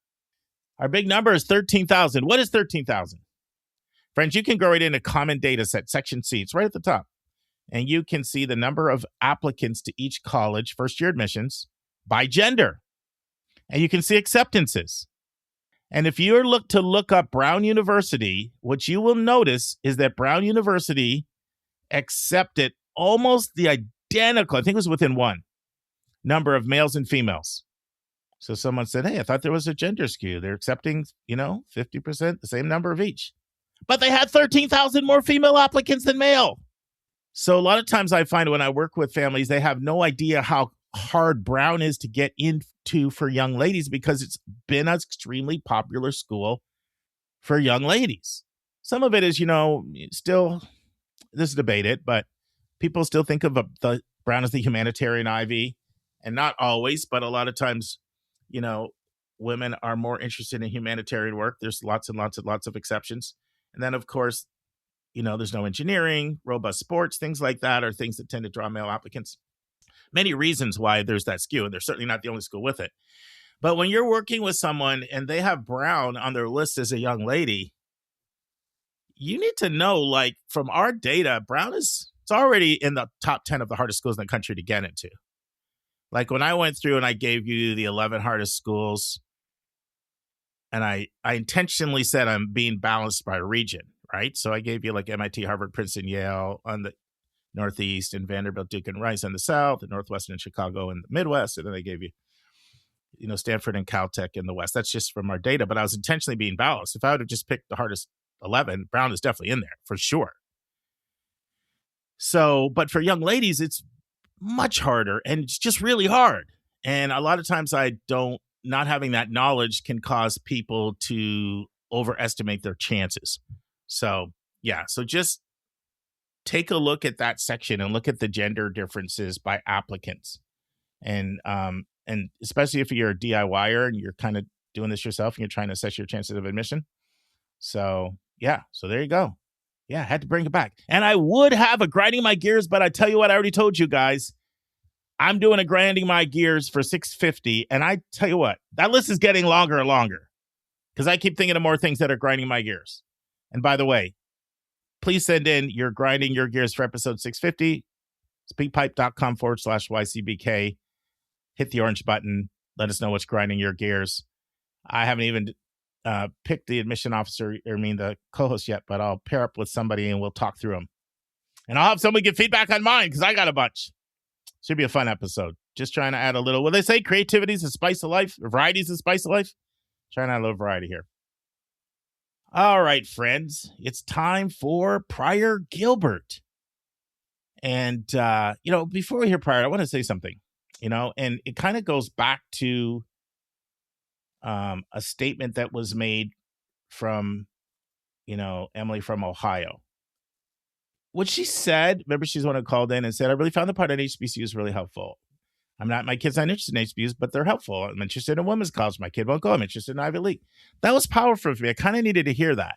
Our big number is 13,000. What is 13,000? Friends, you can go right into Common Data Set, Section C. It's right at the top. And you can see the number of applicants to each college, first-year admissions, by gender. And you can see acceptances. And if you look up Brown University, what you will notice is that Brown University accepted almost the identical, I think it was within one, number of males and females. So someone said, hey, I thought there was a gender skew. They're accepting, 50%, the same number of each. But they had 13,000 more female applicants than male. So a lot of times I find when I work with families, they have no idea how hard Brown is to get into for young ladies because it's been an extremely popular school for young ladies. Some of it is, still, this is debated, but people still think of the Brown as the humanitarian Ivy, and not always, but a lot of times, women are more interested in humanitarian work. There's lots and lots of exceptions. And then, of course, there's no engineering, robust sports, things like that are things that tend to draw male applicants. Many reasons why there's that skew, and they're certainly not the only school with it. But when you're working with someone and they have Brown on their list as a young lady, you need to know, like, from our data, Brown it's already in the top 10 of the hardest schools in the country to get into. Like when I went through and I gave you the 11 hardest schools, and I intentionally said I'm being balanced by region, right? So I gave you like MIT, Harvard, Princeton, Yale on the Northeast, and Vanderbilt, Duke, and Rice on the South, and Northwestern and Chicago in the Midwest. And then I gave you, Stanford and Caltech in the West. That's just from our data, but I was intentionally being balanced. If I would have just picked the hardest 11, Brown is definitely in there for sure. So, but for young ladies, it's much harder, and it's just really hard. And a lot of times not having that knowledge can cause people to overestimate their chances. So, so just take a look at that section and look at the gender differences by applicants. And especially if you're a DIYer and you're kind of doing this yourself and you're trying to assess your chances of admission. So, so there you go. I had to bring it back. And I would have a grinding my gears, but I tell you what, I already told you guys, I'm doing a grinding my gears for 650. And I tell you what, that list is getting longer and longer because I keep thinking of more things that are grinding my gears. And by the way, please send in your grinding your gears for episode 650, speakpipe.com/YCBK. Hit the orange button. Let us know what's grinding your gears. I haven't even picked the admission officer, the co-host yet, but I'll pair up with somebody and we'll talk through them. And I'll have somebody give feedback on mine because I got a bunch. Should be a fun episode. Just trying to add a little, they say creativity is the spice of life, variety is the spice of life. Trying to add a little variety here. All right, friends, it's time for Pryor Gilbert. And, before we hear Pryor, I want to say something, and it kind of goes back to a statement that was made from, Emily from Ohio. What she said, remember she's the one who called in and said, I really found the part on HBCUs really helpful. My kid's not interested in HBCUs, but they're helpful. I'm interested in women's college. My kid won't go. I'm interested in Ivy League. That was powerful for me. I kind of needed to hear that.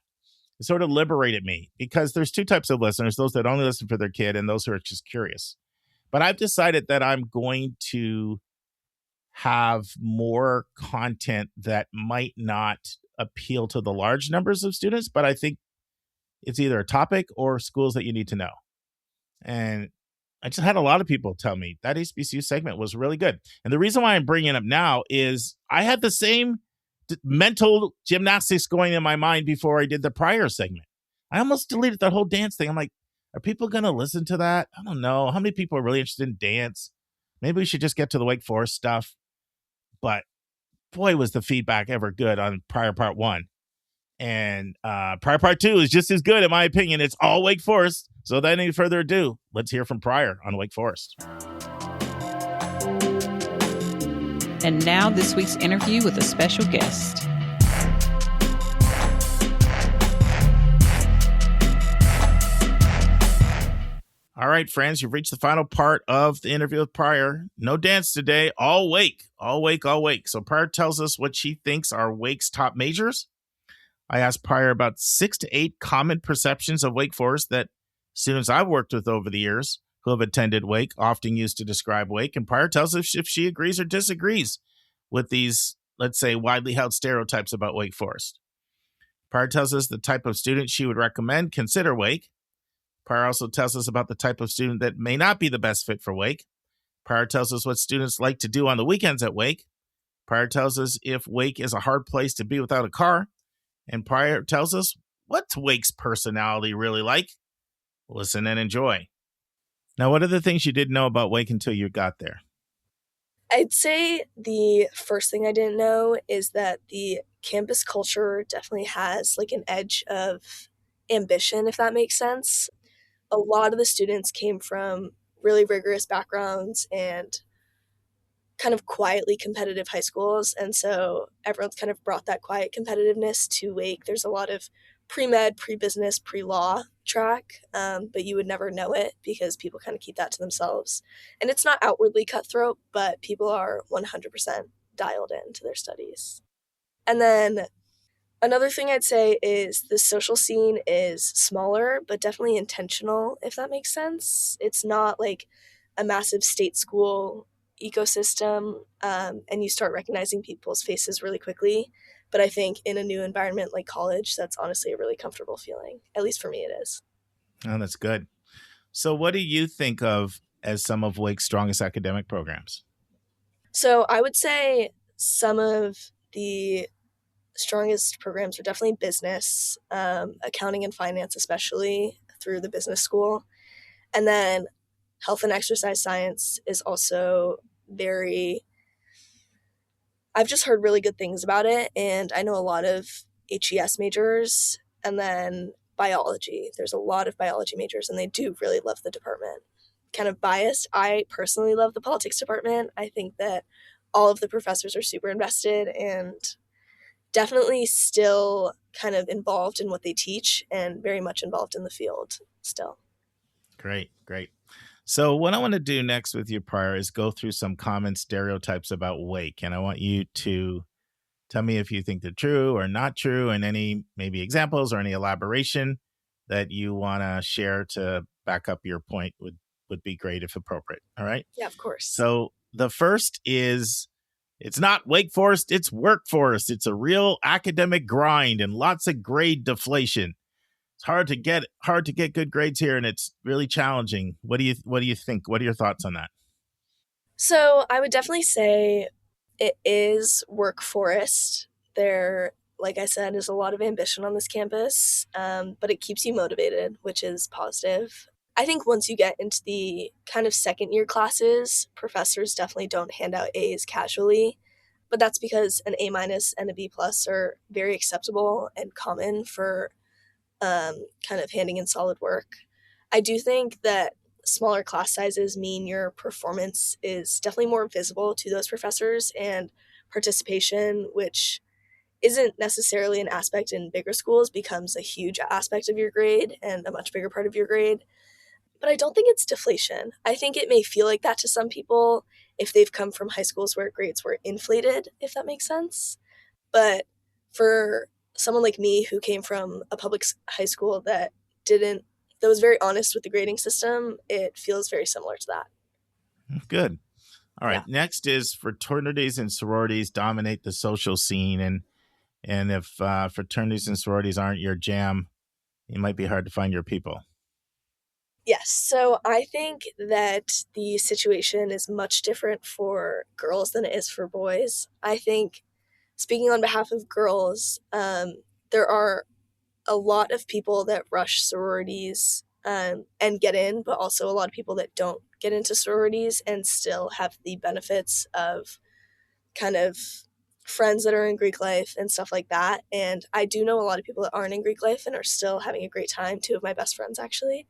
It sort of liberated me because there's two types of listeners, those that only listen for their kid and those who are just curious. But I've decided that I'm going to have more content that might not appeal to the large numbers of students, but I think it's either a topic or schools that you need to know. And I just had a lot of people tell me that HBCU segment was really good. And the reason why I'm bringing it up now is I had the same mental gymnastics going in my mind before I did the Pryor segment. I almost deleted that whole dance thing. I'm like, are people going to listen to that? I don't know. How many people are really interested in dance? Maybe we should just get to the Wake Forest stuff. But boy, was the feedback ever good on Pryor Part 1. And Pryor Part 2 is just as good, in my opinion. It's all Wake Forest. So without any further ado, let's hear from Pryor on Wake Forest. And now this week's interview with a special guest. All right, friends, you've reached the final part of the interview with Pryor. No dance today, all Wake, all Wake, all Wake. So Pryor tells us what she thinks are Wake's top majors. I asked Pryor about 6 to 8 common perceptions of Wake Forest that students I've worked with over the years who have attended Wake often use to describe Wake. And Pryor tells us if she agrees or disagrees with these, let's say, widely held stereotypes about Wake Forest. Pryor tells us the type of student she would recommend consider Wake. Pryor also tells us about the type of student that may not be the best fit for Wake. Pryor tells us what students like to do on the weekends at Wake. Pryor tells us if Wake is a hard place to be without a car. And Pryor tells us what's Wake's personality really like. Listen and enjoy. Now, what are the things you didn't know about Wake until you got there? I'd say the first thing I didn't know is that the campus culture definitely has like an edge of ambition, if that makes sense. A lot of the students came from really rigorous backgrounds and kind of quietly competitive high schools. And so everyone's kind of brought that quiet competitiveness to Wake. There's a lot of pre-med, pre-business, pre-law track, but you would never know it because people kind of keep that to themselves. And it's not outwardly cutthroat, but people are 100% dialed into their studies. And then another thing I'd say is the social scene is smaller, but definitely intentional, if that makes sense. It's not like a massive state school ecosystem, and you start recognizing people's faces really quickly. But I think in a new environment like college, that's honestly a really comfortable feeling. At least for me, it is. Oh, that's good. So what do you think of as some of Wake's strongest academic programs? So I would say some of the strongest programs are definitely business, accounting and finance, especially through the business school. And then health and exercise science is also I've just heard really good things about it. And I know a lot of HES majors, and then biology. There's a lot of biology majors, and they do really love the department. Kind of biased. I personally love the politics department. I think that all of the professors are super invested and definitely still kind of involved in what they teach and very much involved in the field still. Great. So what I want to do next with you, Pryor, is go through some common stereotypes about Wake. And I want you to tell me if you think they're true or not true, and any maybe examples or any elaboration that you want to share to back up your point would be great if appropriate. All right? Yeah, of course. So the first is, it's not Wake Forest, it's workforce. It's a real academic grind and lots of grade deflation. It's hard to get good grades here, and it's really challenging. What do you think? What are your thoughts on that? So I would definitely say it is work forest. There, like I said, is a lot of ambition on this campus, but it keeps you motivated, which is positive. I think once you get into the kind of second year classes, professors definitely don't hand out A's casually, but that's because an A- and a B+ are very acceptable and common for kind of handing in solid work. I do think that smaller class sizes mean your performance is definitely more visible to those professors, and participation, which isn't necessarily an aspect in bigger schools, becomes a huge aspect of your grade and a much bigger part of your grade. But I don't think it's deflation. I think it may feel like that to some people if they've come from high schools where grades were inflated, if that makes sense. But for someone like me who came from a public high school that was very honest with the grading system, it feels very similar to that. Good. All right. Yeah. Next is fraternities and sororities dominate the social scene. And if fraternities and sororities aren't your jam, it might be hard to find your people. Yes. So I think that the situation is much different for girls than it is for boys. I think, speaking on behalf of girls, there are a lot of people that rush sororities and get in, but also a lot of people that don't get into sororities and still have the benefits of kind of friends that are in Greek life and stuff like that. And I do know a lot of people that aren't in Greek life and are still having a great time. 2 of my best friends, actually.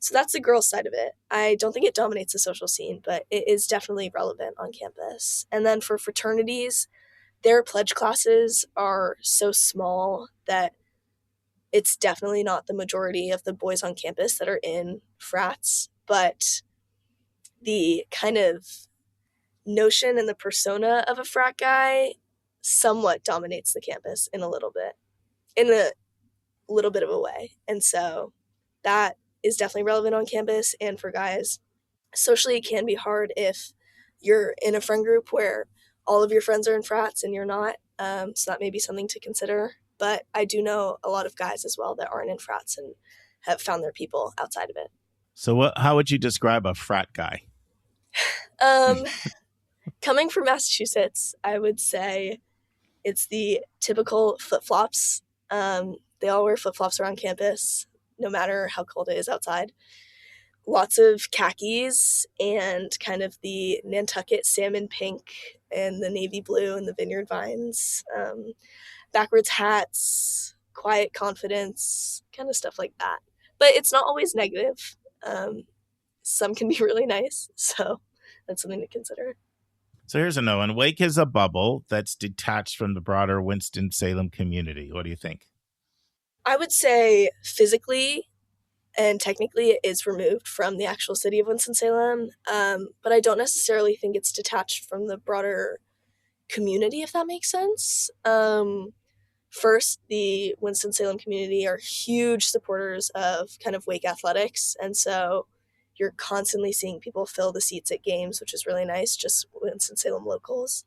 So that's the girls' side of it. I don't think it dominates the social scene, but it is definitely relevant on campus. And then for fraternities, their pledge classes are so small that it's definitely not the majority of the boys on campus that are in frats, but the kind of notion and the persona of a frat guy somewhat dominates the campus in a little bit of a way. And so that is definitely relevant on campus. And for guys, socially, it can be hard if you're in a friend group where all of your friends are in frats and you're not. So that may be something to consider. But I do know a lot of guys as well that aren't in frats and have found their people outside of it. So how would you describe a frat guy? Kind Coming from Massachusetts, I would say it's the typical flip-flops. They all wear flip-flops around campus, no matter how cold it is outside. Lots of khakis and kind of the Nantucket salmon pink and the navy blue and the vineyard vines. Backwards hats, quiet confidence, kind of stuff like that. But it's not always negative. Some can be really nice, so that's something to consider. So here's another one. Wake is a bubble that's detached from the broader Winston-Salem community. What do you think? I would say physically and technically it is removed from the actual city of Winston-Salem, but I don't necessarily think it's detached from the broader community, if that makes sense. First, the Winston-Salem community are huge supporters of kind of Wake athletics, and so you're constantly seeing people fill the seats at games, which is really nice, just Winston-Salem locals.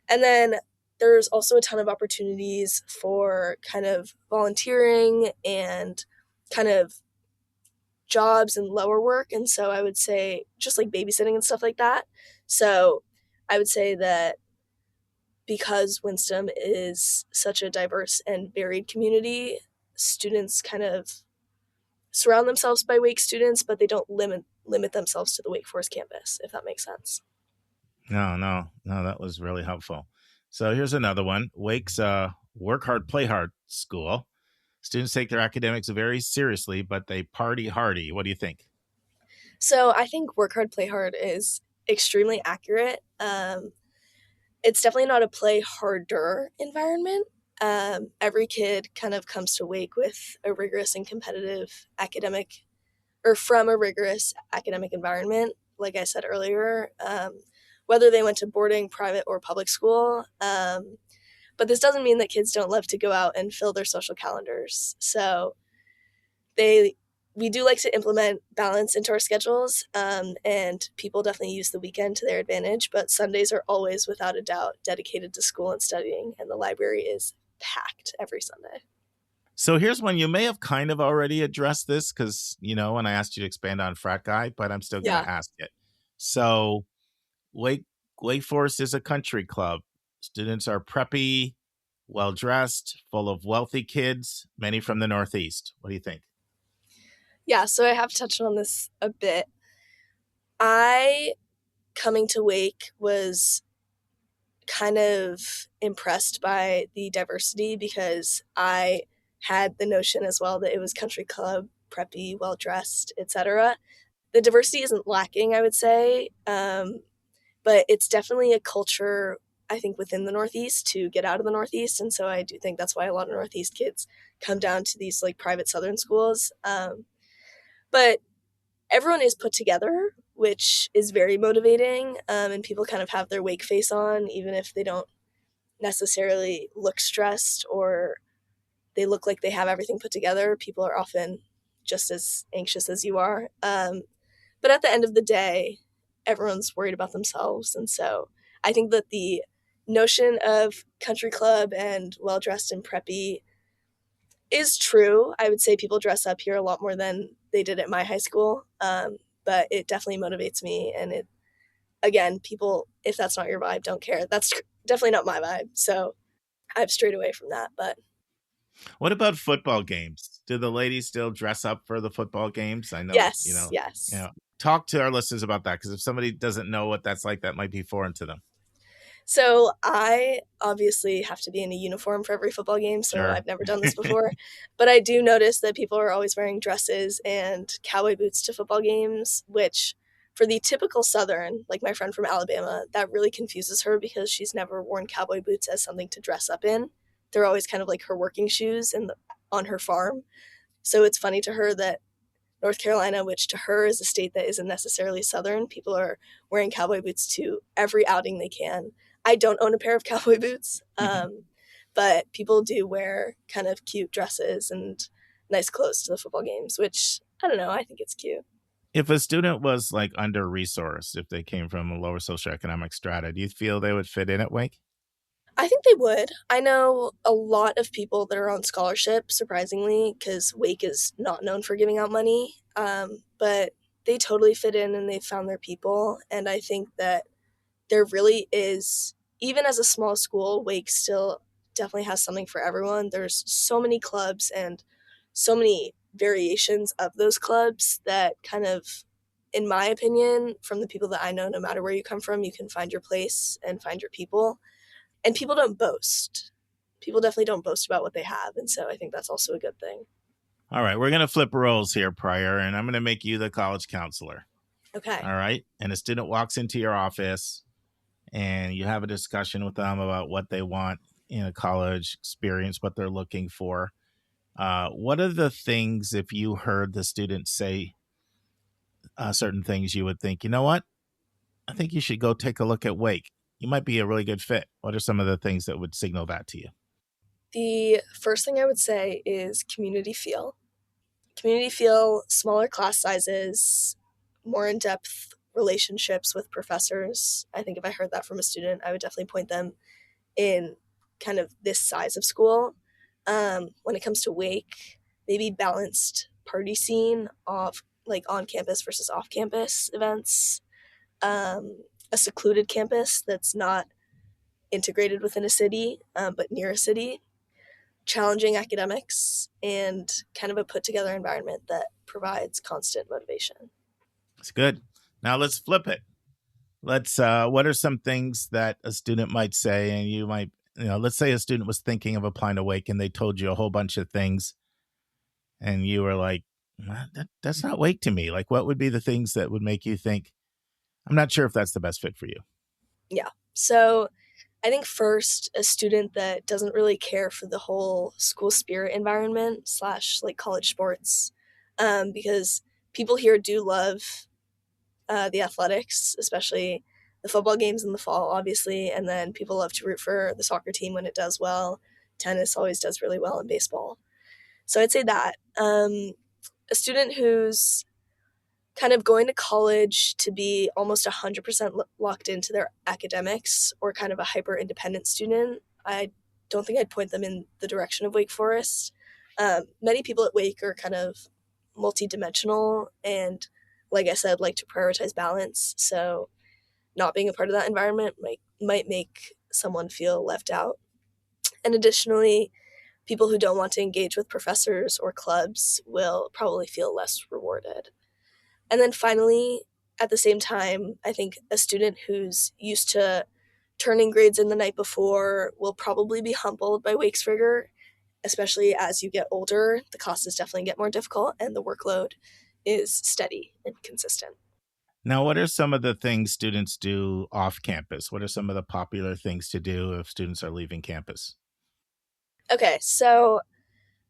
And then there's also a ton of opportunities for kind of volunteering and kind of jobs and lower work. And so I would say just like babysitting and stuff like that. So I would say that because Winston is such a diverse and varied community, students kind of surround themselves by Wake students, but they don't limit themselves to the Wake Forest campus, if that makes sense. No, that was really helpful. So here's another one. Wake's a work hard, play hard school. Students take their academics very seriously, but they party hardy. What do you think? So I think work hard, play hard is extremely accurate. It's definitely not a play harder environment. Every kid kind of comes to Wake with a rigorous and competitive academic, or from a rigorous academic environment, like I said earlier, whether they went to boarding, private, or public school. But this doesn't mean that kids don't love to go out and fill their social calendars. So we do like to implement balance into our schedules, and people definitely use the weekend to their advantage, but Sundays are always, without a doubt, dedicated to school and studying, and the library is packed every Sunday. So here's one. You may have kind of already addressed this because, when I asked you to expand on frat guy, but I'm still going to ask it. So Wake Forest is a country club. Students are preppy, well-dressed, full of wealthy kids, many from the Northeast. What do you think? Yeah, so I have touched on this a bit. Coming to Wake, was kind of impressed by the diversity because I had the notion as well that it was country club, preppy, well-dressed, etc. The diversity isn't lacking, I would say, but it's definitely a culture, I think, within the Northeast to get out of the Northeast, and so I do think that's why a lot of Northeast kids come down to these like private Southern schools. But everyone is put together, which is very motivating, and people kind of have their Wake face on, even if they don't necessarily look stressed or they look like they have everything put together. People are often just as anxious as you are. But at the end of the day, everyone's worried about themselves. And so I think that the notion of country club and well-dressed and preppy is true. I would say people dress up here a lot more than they did at my high school. But it definitely motivates me. And again, people, if that's not your vibe, don't care. That's definitely not my vibe. So I've strayed away from that. But what about football games? Do the ladies still dress up for the football games? I know, yes. Talk to our listeners about that, because if somebody doesn't know what that's like, that might be foreign to them. So I obviously have to be in a uniform for every football game, so sure. I've never done this before. But I do notice that people are always wearing dresses and cowboy boots to football games, which for the typical Southern, like my friend from Alabama, that really confuses her because she's never worn cowboy boots as something to dress up in. They're always kind of like her working shoes on her farm. So it's funny to her that North Carolina, which to her is a state that isn't necessarily Southern, people are wearing cowboy boots to every outing they can. I don't own a pair of cowboy boots, but people do wear kind of cute dresses and nice clothes to the football games, which, I don't know, I think it's cute. If a student was like under-resourced, if they came from a lower socioeconomic strata, do you feel they would fit in at Wake? I think they would. I know a lot of people that are on scholarship, surprisingly, because Wake is not known for giving out money, but they totally fit in and they found their people. And I think that there really is, even as a small school, Wake still definitely has something for everyone. There's so many clubs and so many variations of those clubs that kind of, in my opinion, from the people that I know, no matter where you come from, you can find your place and find your people. And people don't boast. People definitely don't boast about what they have. And so I think that's also a good thing. All right, we're going to flip roles here, Pryor, and I'm going to make you the college counselor. Okay. All right. And a student walks into your office and you have a discussion with them about what they want in a college experience, what they're looking for. What are the things, if you heard the student say certain things, you would think, you know what? I think you should go take a look at Wake. You might be a really good fit. What are some of the things that would signal that to you? The first thing I would say is community feel. Community feel, smaller class sizes, more in-depth relationships with professors. I think if I heard that from a student, I would definitely point them in kind of this size of school. When it comes to Wake, maybe balanced party scene off, like on campus versus off campus events. A secluded campus that's not integrated within a city, but near a city. Challenging academics, and kind of a put together environment that provides constant motivation. That's good. Now let's flip it. What are some things that a student might say, and you might, let's say a student was thinking of applying to Wake and they told you a whole bunch of things and you were like, that's not Wake to me. Like, what would be the things that would make you think, I'm not sure if that's the best fit for you? Yeah. So I think first, a student that doesn't really care for the whole school spirit environment / like college sports, because people here do love the athletics, especially the football games in the fall, obviously, and then people love to root for the soccer team when it does well. Tennis always does really well in baseball. So I'd say that. A student who's kind of going to college to be almost 100% locked into their academics, or kind of a hyper-independent student, I don't think I'd point them in the direction of Wake Forest. Many people at Wake are kind of multi-dimensional and, like I said, like to prioritize balance. So not being a part of that environment might make someone feel left out. And additionally, people who don't want to engage with professors or clubs will probably feel less rewarded. And then finally, at the same time, I think a student who's used to turning grades in the night before will probably be humbled by Wake's rigor, especially as you get older. The classes definitely get more difficult and the workload is steady and consistent. Now, what are some of the things students do off campus? What are some of the popular things to do if students are leaving campus? Okay, so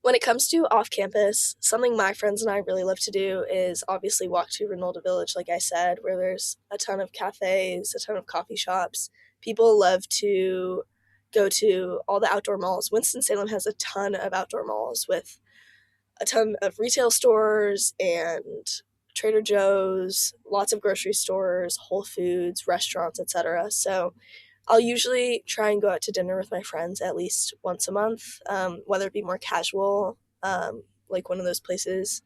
when it comes to off campus, something my friends and I really love to do is obviously walk to Ronaldo Village, like I said, where there's a ton of cafes, a ton of coffee shops. People love to go to all the outdoor malls. Winston-Salem has a ton of outdoor malls with a ton of retail stores and Trader Joe's, lots of grocery stores, Whole Foods, restaurants, etc. So I'll usually try and go out to dinner with my friends at least once a month, whether it be more casual, like one of those places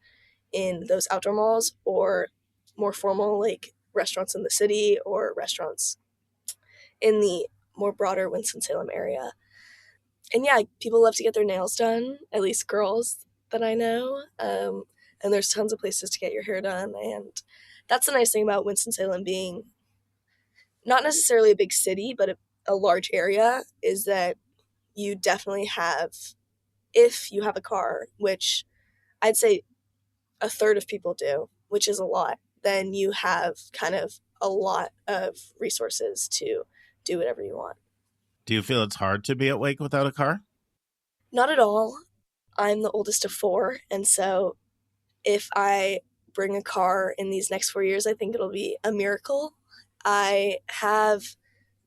in those outdoor malls, or more formal, like restaurants in the city or restaurants in the more broader Winston-Salem area. And yeah, people love to get their nails done, at least girls that I know. And there's tons of places to get your hair done. And that's the nice thing about Winston-Salem being not necessarily a big city, but a large area, is that you definitely have, if you have a car, which I'd say a third of people do, which is a lot, then you have kind of a lot of resources to do whatever you want. Do you feel it's hard to be at Wake without a car? Not at all. I'm the oldest of 4, and so if I bring a car in these next 4 years, I think it'll be a miracle. I have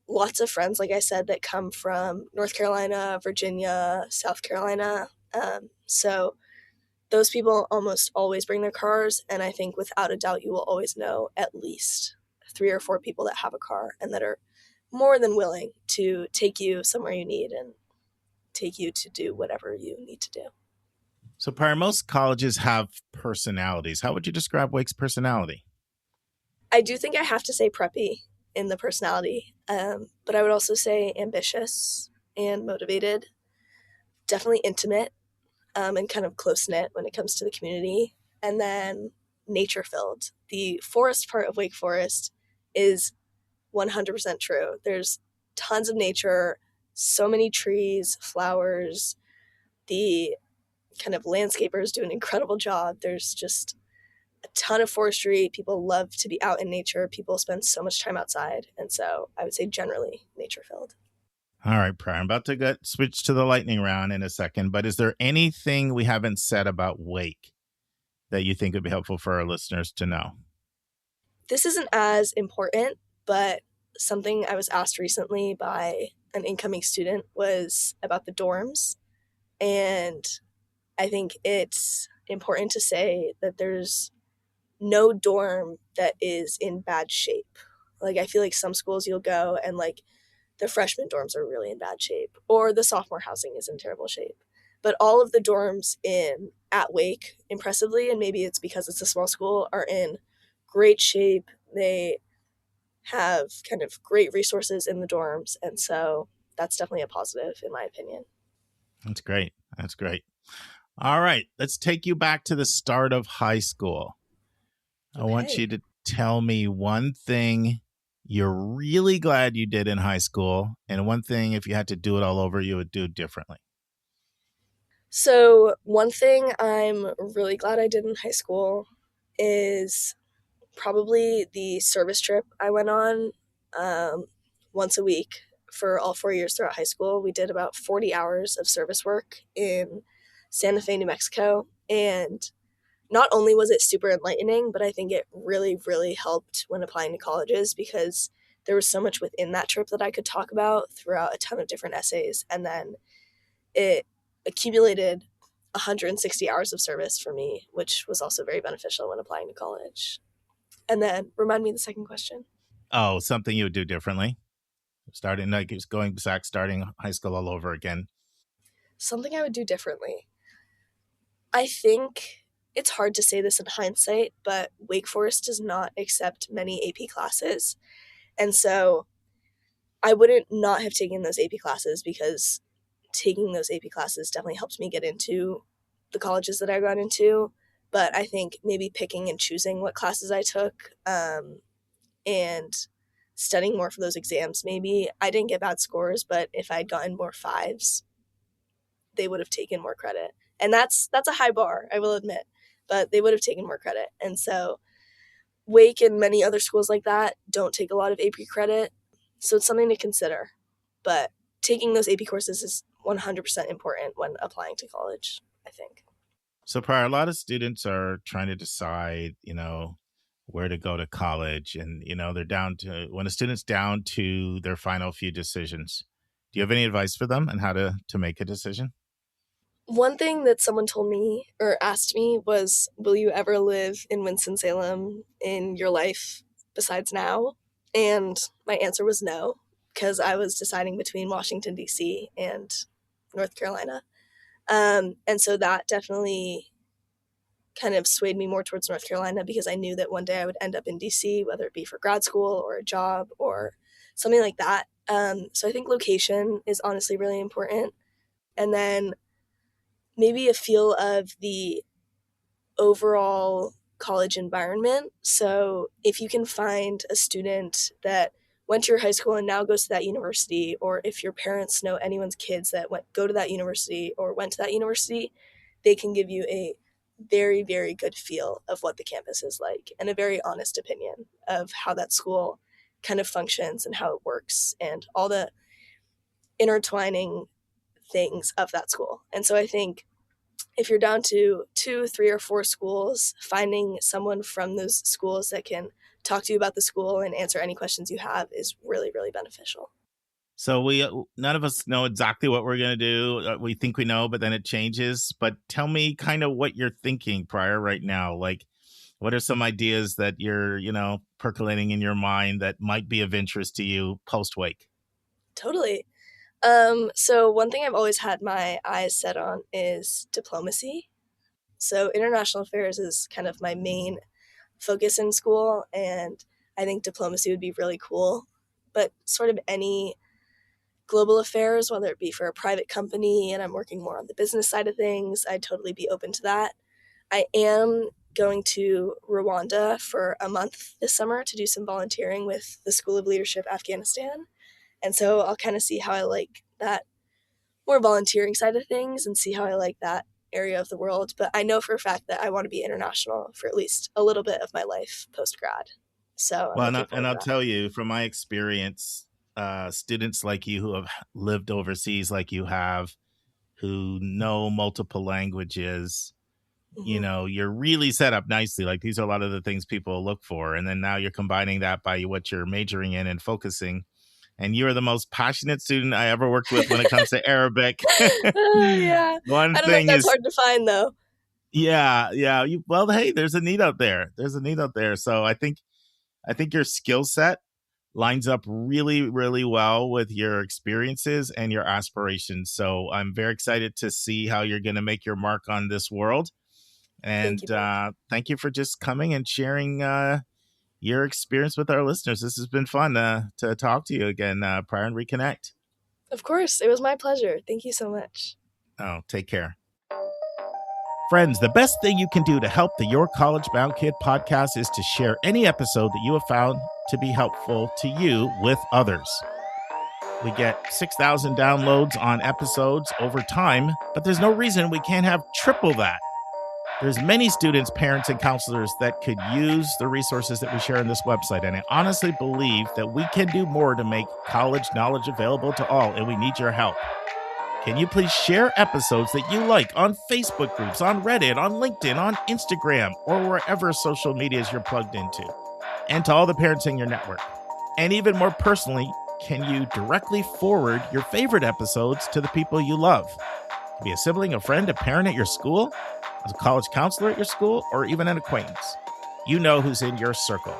lots of friends, like I said, that come from North Carolina, Virginia, South Carolina. So those people almost always bring their cars, and I think without a doubt you will always know at least 3 or 4 people that have a car and that are more than willing to take you somewhere you need and take you to do whatever you need to do. So, Pryor, most colleges have personalities. How would you describe Wake's personality? I do think I have to say preppy. in the personality. But I would also say ambitious and motivated, definitely intimate, and kind of close-knit when it comes to the community. And then nature-filled. The forest part of Wake Forest is 100% true. There's tons of nature, so many trees, flowers. The kind of landscapers do an incredible job. There's just a ton of forestry. People love to be out in nature. People spend so much time outside. And so I would say generally nature-filled. All right, Pryor, I'm about to switch to the lightning round in a second, but is there anything we haven't said about Wake that you think would be helpful for our listeners to know? This isn't as important, but something I was asked recently by an incoming student was about the dorms. And I think it's important to say that there's no dorm that is in bad shape. Like, I feel like some schools you'll go and like the freshman dorms are really in bad shape, or the sophomore housing is in terrible shape. But all of the dorms at Wake, impressively, and maybe it's because it's a small school, are in great shape. They have kind of great resources in the dorms. And so that's definitely a positive, in my opinion. That's great. That's great. All right, let's take you back to the start of high school. Okay. I want you to tell me one thing you're really glad you did in high school, and one thing, if you had to do it all over, you would do differently. So one thing I'm really glad I did in high school is probably the service trip I went on once a week for all 4 years throughout high school. We did about 40 hours of service work in Santa Fe, New Mexico. And not only was it super enlightening, but I think it really, really helped when applying to colleges, because there was so much within that trip that I could talk about throughout a ton of different essays. And then it accumulated 160 hours of service for me, which was also very beneficial when applying to college. And then remind me of the second question. Oh, something you would do differently. Starting high school all over again. Something I would do differently. I think it's hard to say this in hindsight, but Wake Forest does not accept many AP classes. And so I wouldn't not have taken those AP classes, because taking those AP classes definitely helped me get into the colleges that I got into. But I think maybe picking and choosing what classes I took, and studying more for those exams. Maybe I didn't get bad scores, but if I'd gotten more 5s, they would have taken more credit. And that's a high bar, I will admit, but they would have taken more credit. And so Wake and many other schools like that don't take a lot of AP credit. So it's something to consider. But taking those AP courses is 100% important when applying to college, I think. So, Pryor, a lot of students are trying to decide, where to go to college. And, when a student's down to their final few decisions, do you have any advice for them on how to make a decision? One thing that someone told me or asked me was, will you ever live in Winston-Salem in your life besides now? And my answer was no, because I was deciding between Washington, D.C. and North Carolina. And so that definitely kind of swayed me more towards North Carolina, because I knew that one day I would end up in D.C., whether it be for grad school or a job or something like that. So I think location is honestly really important. And then maybe a feel of the overall college environment. So if you can find a student that went to your high school and now goes to that university, or if your parents know anyone's kids that go to that university or went to that university, they can give you a very, very good feel of what the campus is like, and a very honest opinion of how that school kind of functions and how it works and all the intertwining things of that school. And so I think if you're down to 2, 3, or 4 schools, finding someone from those schools that can talk to you about the school and answer any questions you have is really, really beneficial. So none of us know exactly what we're going to do. We think we know, but then it changes. But tell me kind of what you're thinking, Pryor, right now. Like, what are some ideas that you're, percolating in your mind that might be of interest to you post-Wake? Totally. So one thing I've always had my eyes set on is diplomacy. So international affairs is kind of my main focus in school, and I think diplomacy would be really cool. But sort of any global affairs, whether it be for a private company and I'm working more on the business side of things, I'd totally be open to that. I am going to Rwanda for a month this summer to do some volunteering with the School of Leadership Afghanistan. And so I'll kind of see how I like that more volunteering side of things and see how I like that area of the world. But I know for a fact that I want to be international for at least a little bit of my life post-grad. So I'm looking forward to I'll that. tell you from my experience, students like you who have lived overseas like you have, who know multiple languages, you know, you're really set up nicely. Like these are a lot of the things people look for. And then now you're combining that by what you're majoring in and focusing. And you're the most passionate student I ever worked with when it comes to Arabic. Yeah. One I don't thing know if that's is hard to find though. Yeah. Well, hey, there's a need out there. So I think your skill set lines up really, really well with your experiences and your aspirations. So I'm very excited to see how you're going to make your mark on this world. And thank you for just coming and sharing your experience with our listeners. This has been fun to talk to you again, Pryor, and reconnect. Of course. It was my pleasure. Thank you so much. Oh, take care. Friends, the best thing you can do to help the Your College Bound Kid podcast is to share any episode that you have found to be helpful to you with others. We get 6,000 downloads on episodes over time, but there's no reason we can't have triple that. There's many students, parents, and counselors that could use the resources that we share on this website, and I honestly believe that we can do more to make college knowledge available to all, and we need your help. Can you please share episodes that you like on Facebook groups, on Reddit, on LinkedIn, on Instagram, or wherever social medias you're plugged into? And to all the parents in your network. And even more personally, can you directly forward your favorite episodes to the people you love? It could be a sibling, a friend, a parent at your school, as a college counselor at your school, or even an acquaintance. You know who's in your circle.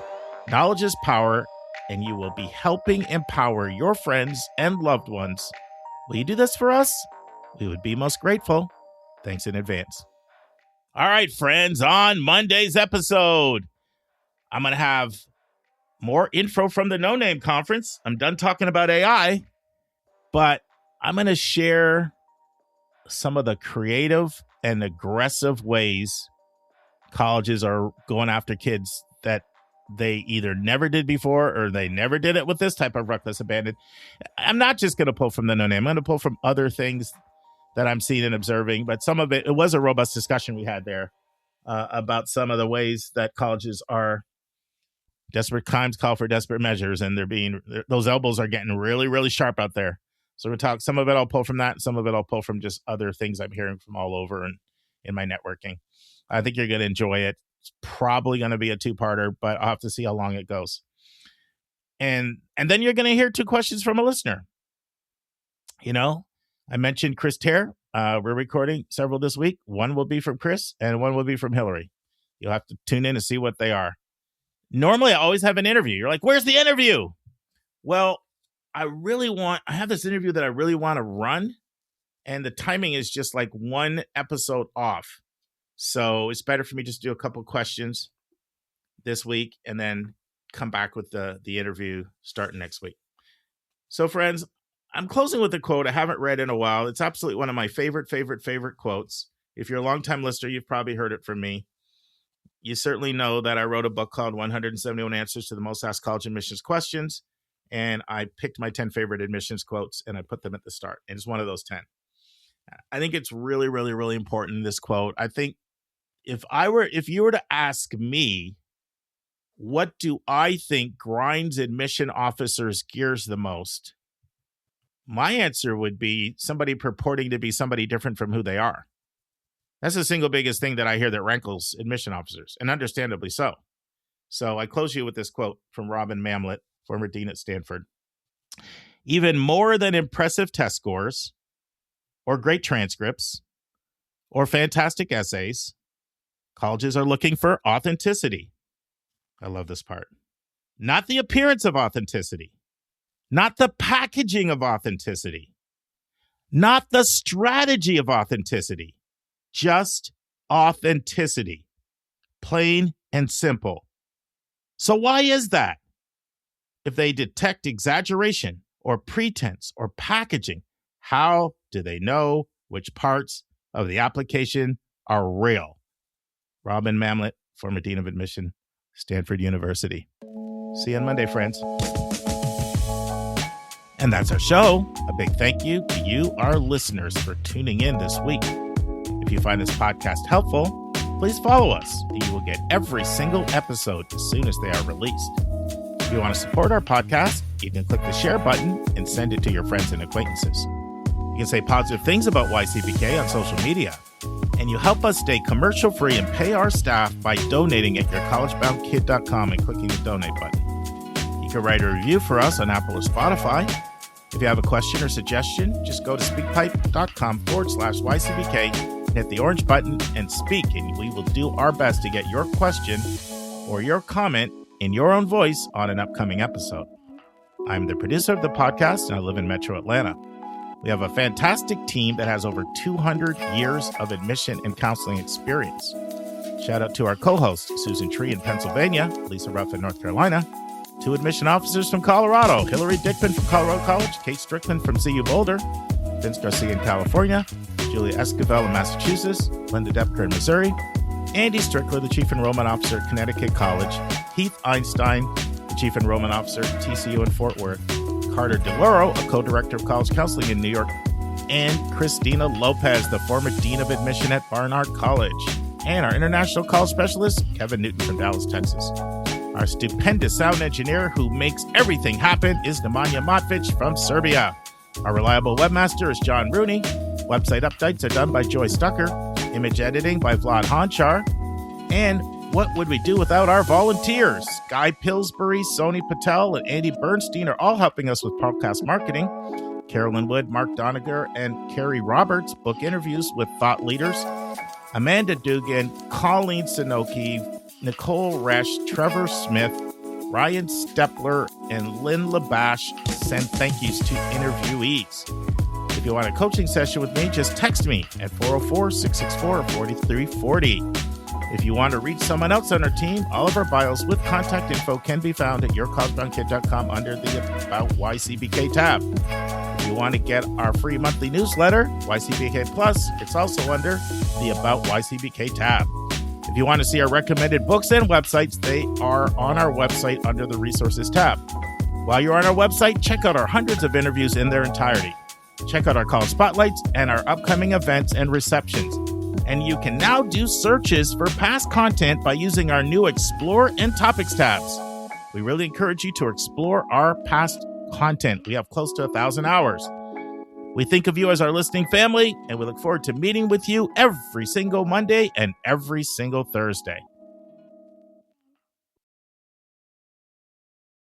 Knowledge is power, and you will be helping empower your friends and loved ones. Will you do this for us? We would be most grateful. Thanks in advance. All right, friends, on Monday's episode, I'm going to have more info from the No Name Conference. I'm done talking about AI, but I'm going to share some of the creative and aggressive ways colleges are going after kids that they either never did before or they never did it with this type of reckless abandon. I'm not just going to pull from the No Name. I'm going to pull from other things that I'm seeing and observing, but some of it was a robust discussion we had there about some of the ways that colleges are desperate times call for desperate measures, and those elbows are getting really, really sharp out there. So we'll talk, some of it I'll pull from that. Some of it I'll pull from just other things I'm hearing from all over and in my networking. I think you're going to enjoy it. It's probably going to be a two-parter, but I'll have to see how long it goes. And then you're going to hear two questions from a listener. You know, I mentioned Chris Terr. We're recording several this week. One will be from Chris and one will be from Hillary. You'll have to tune in to see what they are. Normally, I always have an interview. You're like, where's the interview? Well, I have this interview that I really want to run, and the timing is just like one episode off. So it's better for me just to do a couple of questions this week and then come back with the interview starting next week. So friends, I'm closing with a quote I haven't read in a while. It's absolutely one of my favorite quotes. If you're a longtime listener, you've probably heard it from me. You certainly know that I wrote a book called 171 Answers to the Most Asked College Admissions Questions. And I picked my 10 favorite admissions quotes and I put them at the start. And it's one of those 10. I think it's really, really, really important, this quote. I think if you were to ask me, what do I think grinds admission officers' gears the most? My answer would be somebody purporting to be somebody different from who they are. That's the single biggest thing that I hear that rankles admission officers, and understandably so. So I close you with this quote from Robin Mamlet, former dean at Stanford. Even more than impressive test scores or great transcripts or fantastic essays, colleges are looking for authenticity. I love this part. Not the appearance of authenticity, not the packaging of authenticity, not the strategy of authenticity, just authenticity, plain and simple. So why is that? If they detect exaggeration or pretense or packaging, how do they know which parts of the application are real? Robin Mamlet, former Dean of Admission, Stanford University. See you on Monday, friends. And that's our show. A big thank you to you, our listeners, for tuning in this week. If you find this podcast helpful, please follow us, and you will get every single episode as soon as they are released. If you want to support our podcast, you can click the share button and send it to your friends and acquaintances. You can say positive things about YCBK on social media. And you help us stay commercial-free and pay our staff by donating at yourcollegeboundkid.com and clicking the donate button. You can write a review for us on Apple or Spotify. If you have a question or suggestion, just go to speakpipe.com/YCBK and hit the orange button and speak, and we will do our best to get your question or your comment in your own voice on an upcoming episode. I'm the producer of the podcast, and I live in Metro Atlanta. We have a fantastic team that has over 200 years of admission and counseling experience. Shout out to our co-hosts, Susan Tree in Pennsylvania, Lisa Ruff in North Carolina, 2 admission officers from Colorado, Hillary Dickman from Colorado College, Kate Strickland from CU Boulder, Vince Garcia in California, Julia Esquivel in Massachusetts, Linda Depker in Missouri, Andy Strickler, the Chief Enrollment Officer at Connecticut College, Heath Einstein, the Chief Enrollment Officer at TCU in Fort Worth, Carter DeLauro, a co-director of college counseling in New York, and Christina Lopez, the former Dean of Admission at Barnard College, and our international college specialist, Kevin Newton from Dallas, Texas. Our stupendous sound engineer who makes everything happen is Nemanja Matvic from Serbia. Our reliable webmaster is John Rooney. Website updates are done by Joy Stucker. Image editing by Vlad Honchar. And what would we do without our volunteers? Guy Pillsbury, Sony Patel, and Andy Bernstein are all helping us with podcast marketing. Carolyn Wood, Mark Doniger, and Carrie Roberts book interviews with thought leaders. Amanda Dugan, Colleen Sinoki, Nicole Resch, Trevor Smith, Ryan Stepler, and Lynn Labash send thank yous to interviewees. If you want a coaching session with me, just text me at 404-664-4340. If you want to reach someone else on our team, all of our bios with contact info can be found at yourcollegeboundkid.com under the About YCBK tab. If you want to get our free monthly newsletter, YCBK Plus, it's also under the About YCBK tab. If you want to see our recommended books and websites, they are on our website under the Resources tab. While you're on our website, check out our hundreds of interviews in their entirety. Check out our college spotlights and our upcoming events and receptions. And you can now do searches for past content by using our new Explore and Topics tabs. We really encourage you to explore our past content. We have close to 1,000 hours. We think of you as our listening family, and we look forward to meeting with you every single Monday and every single Thursday.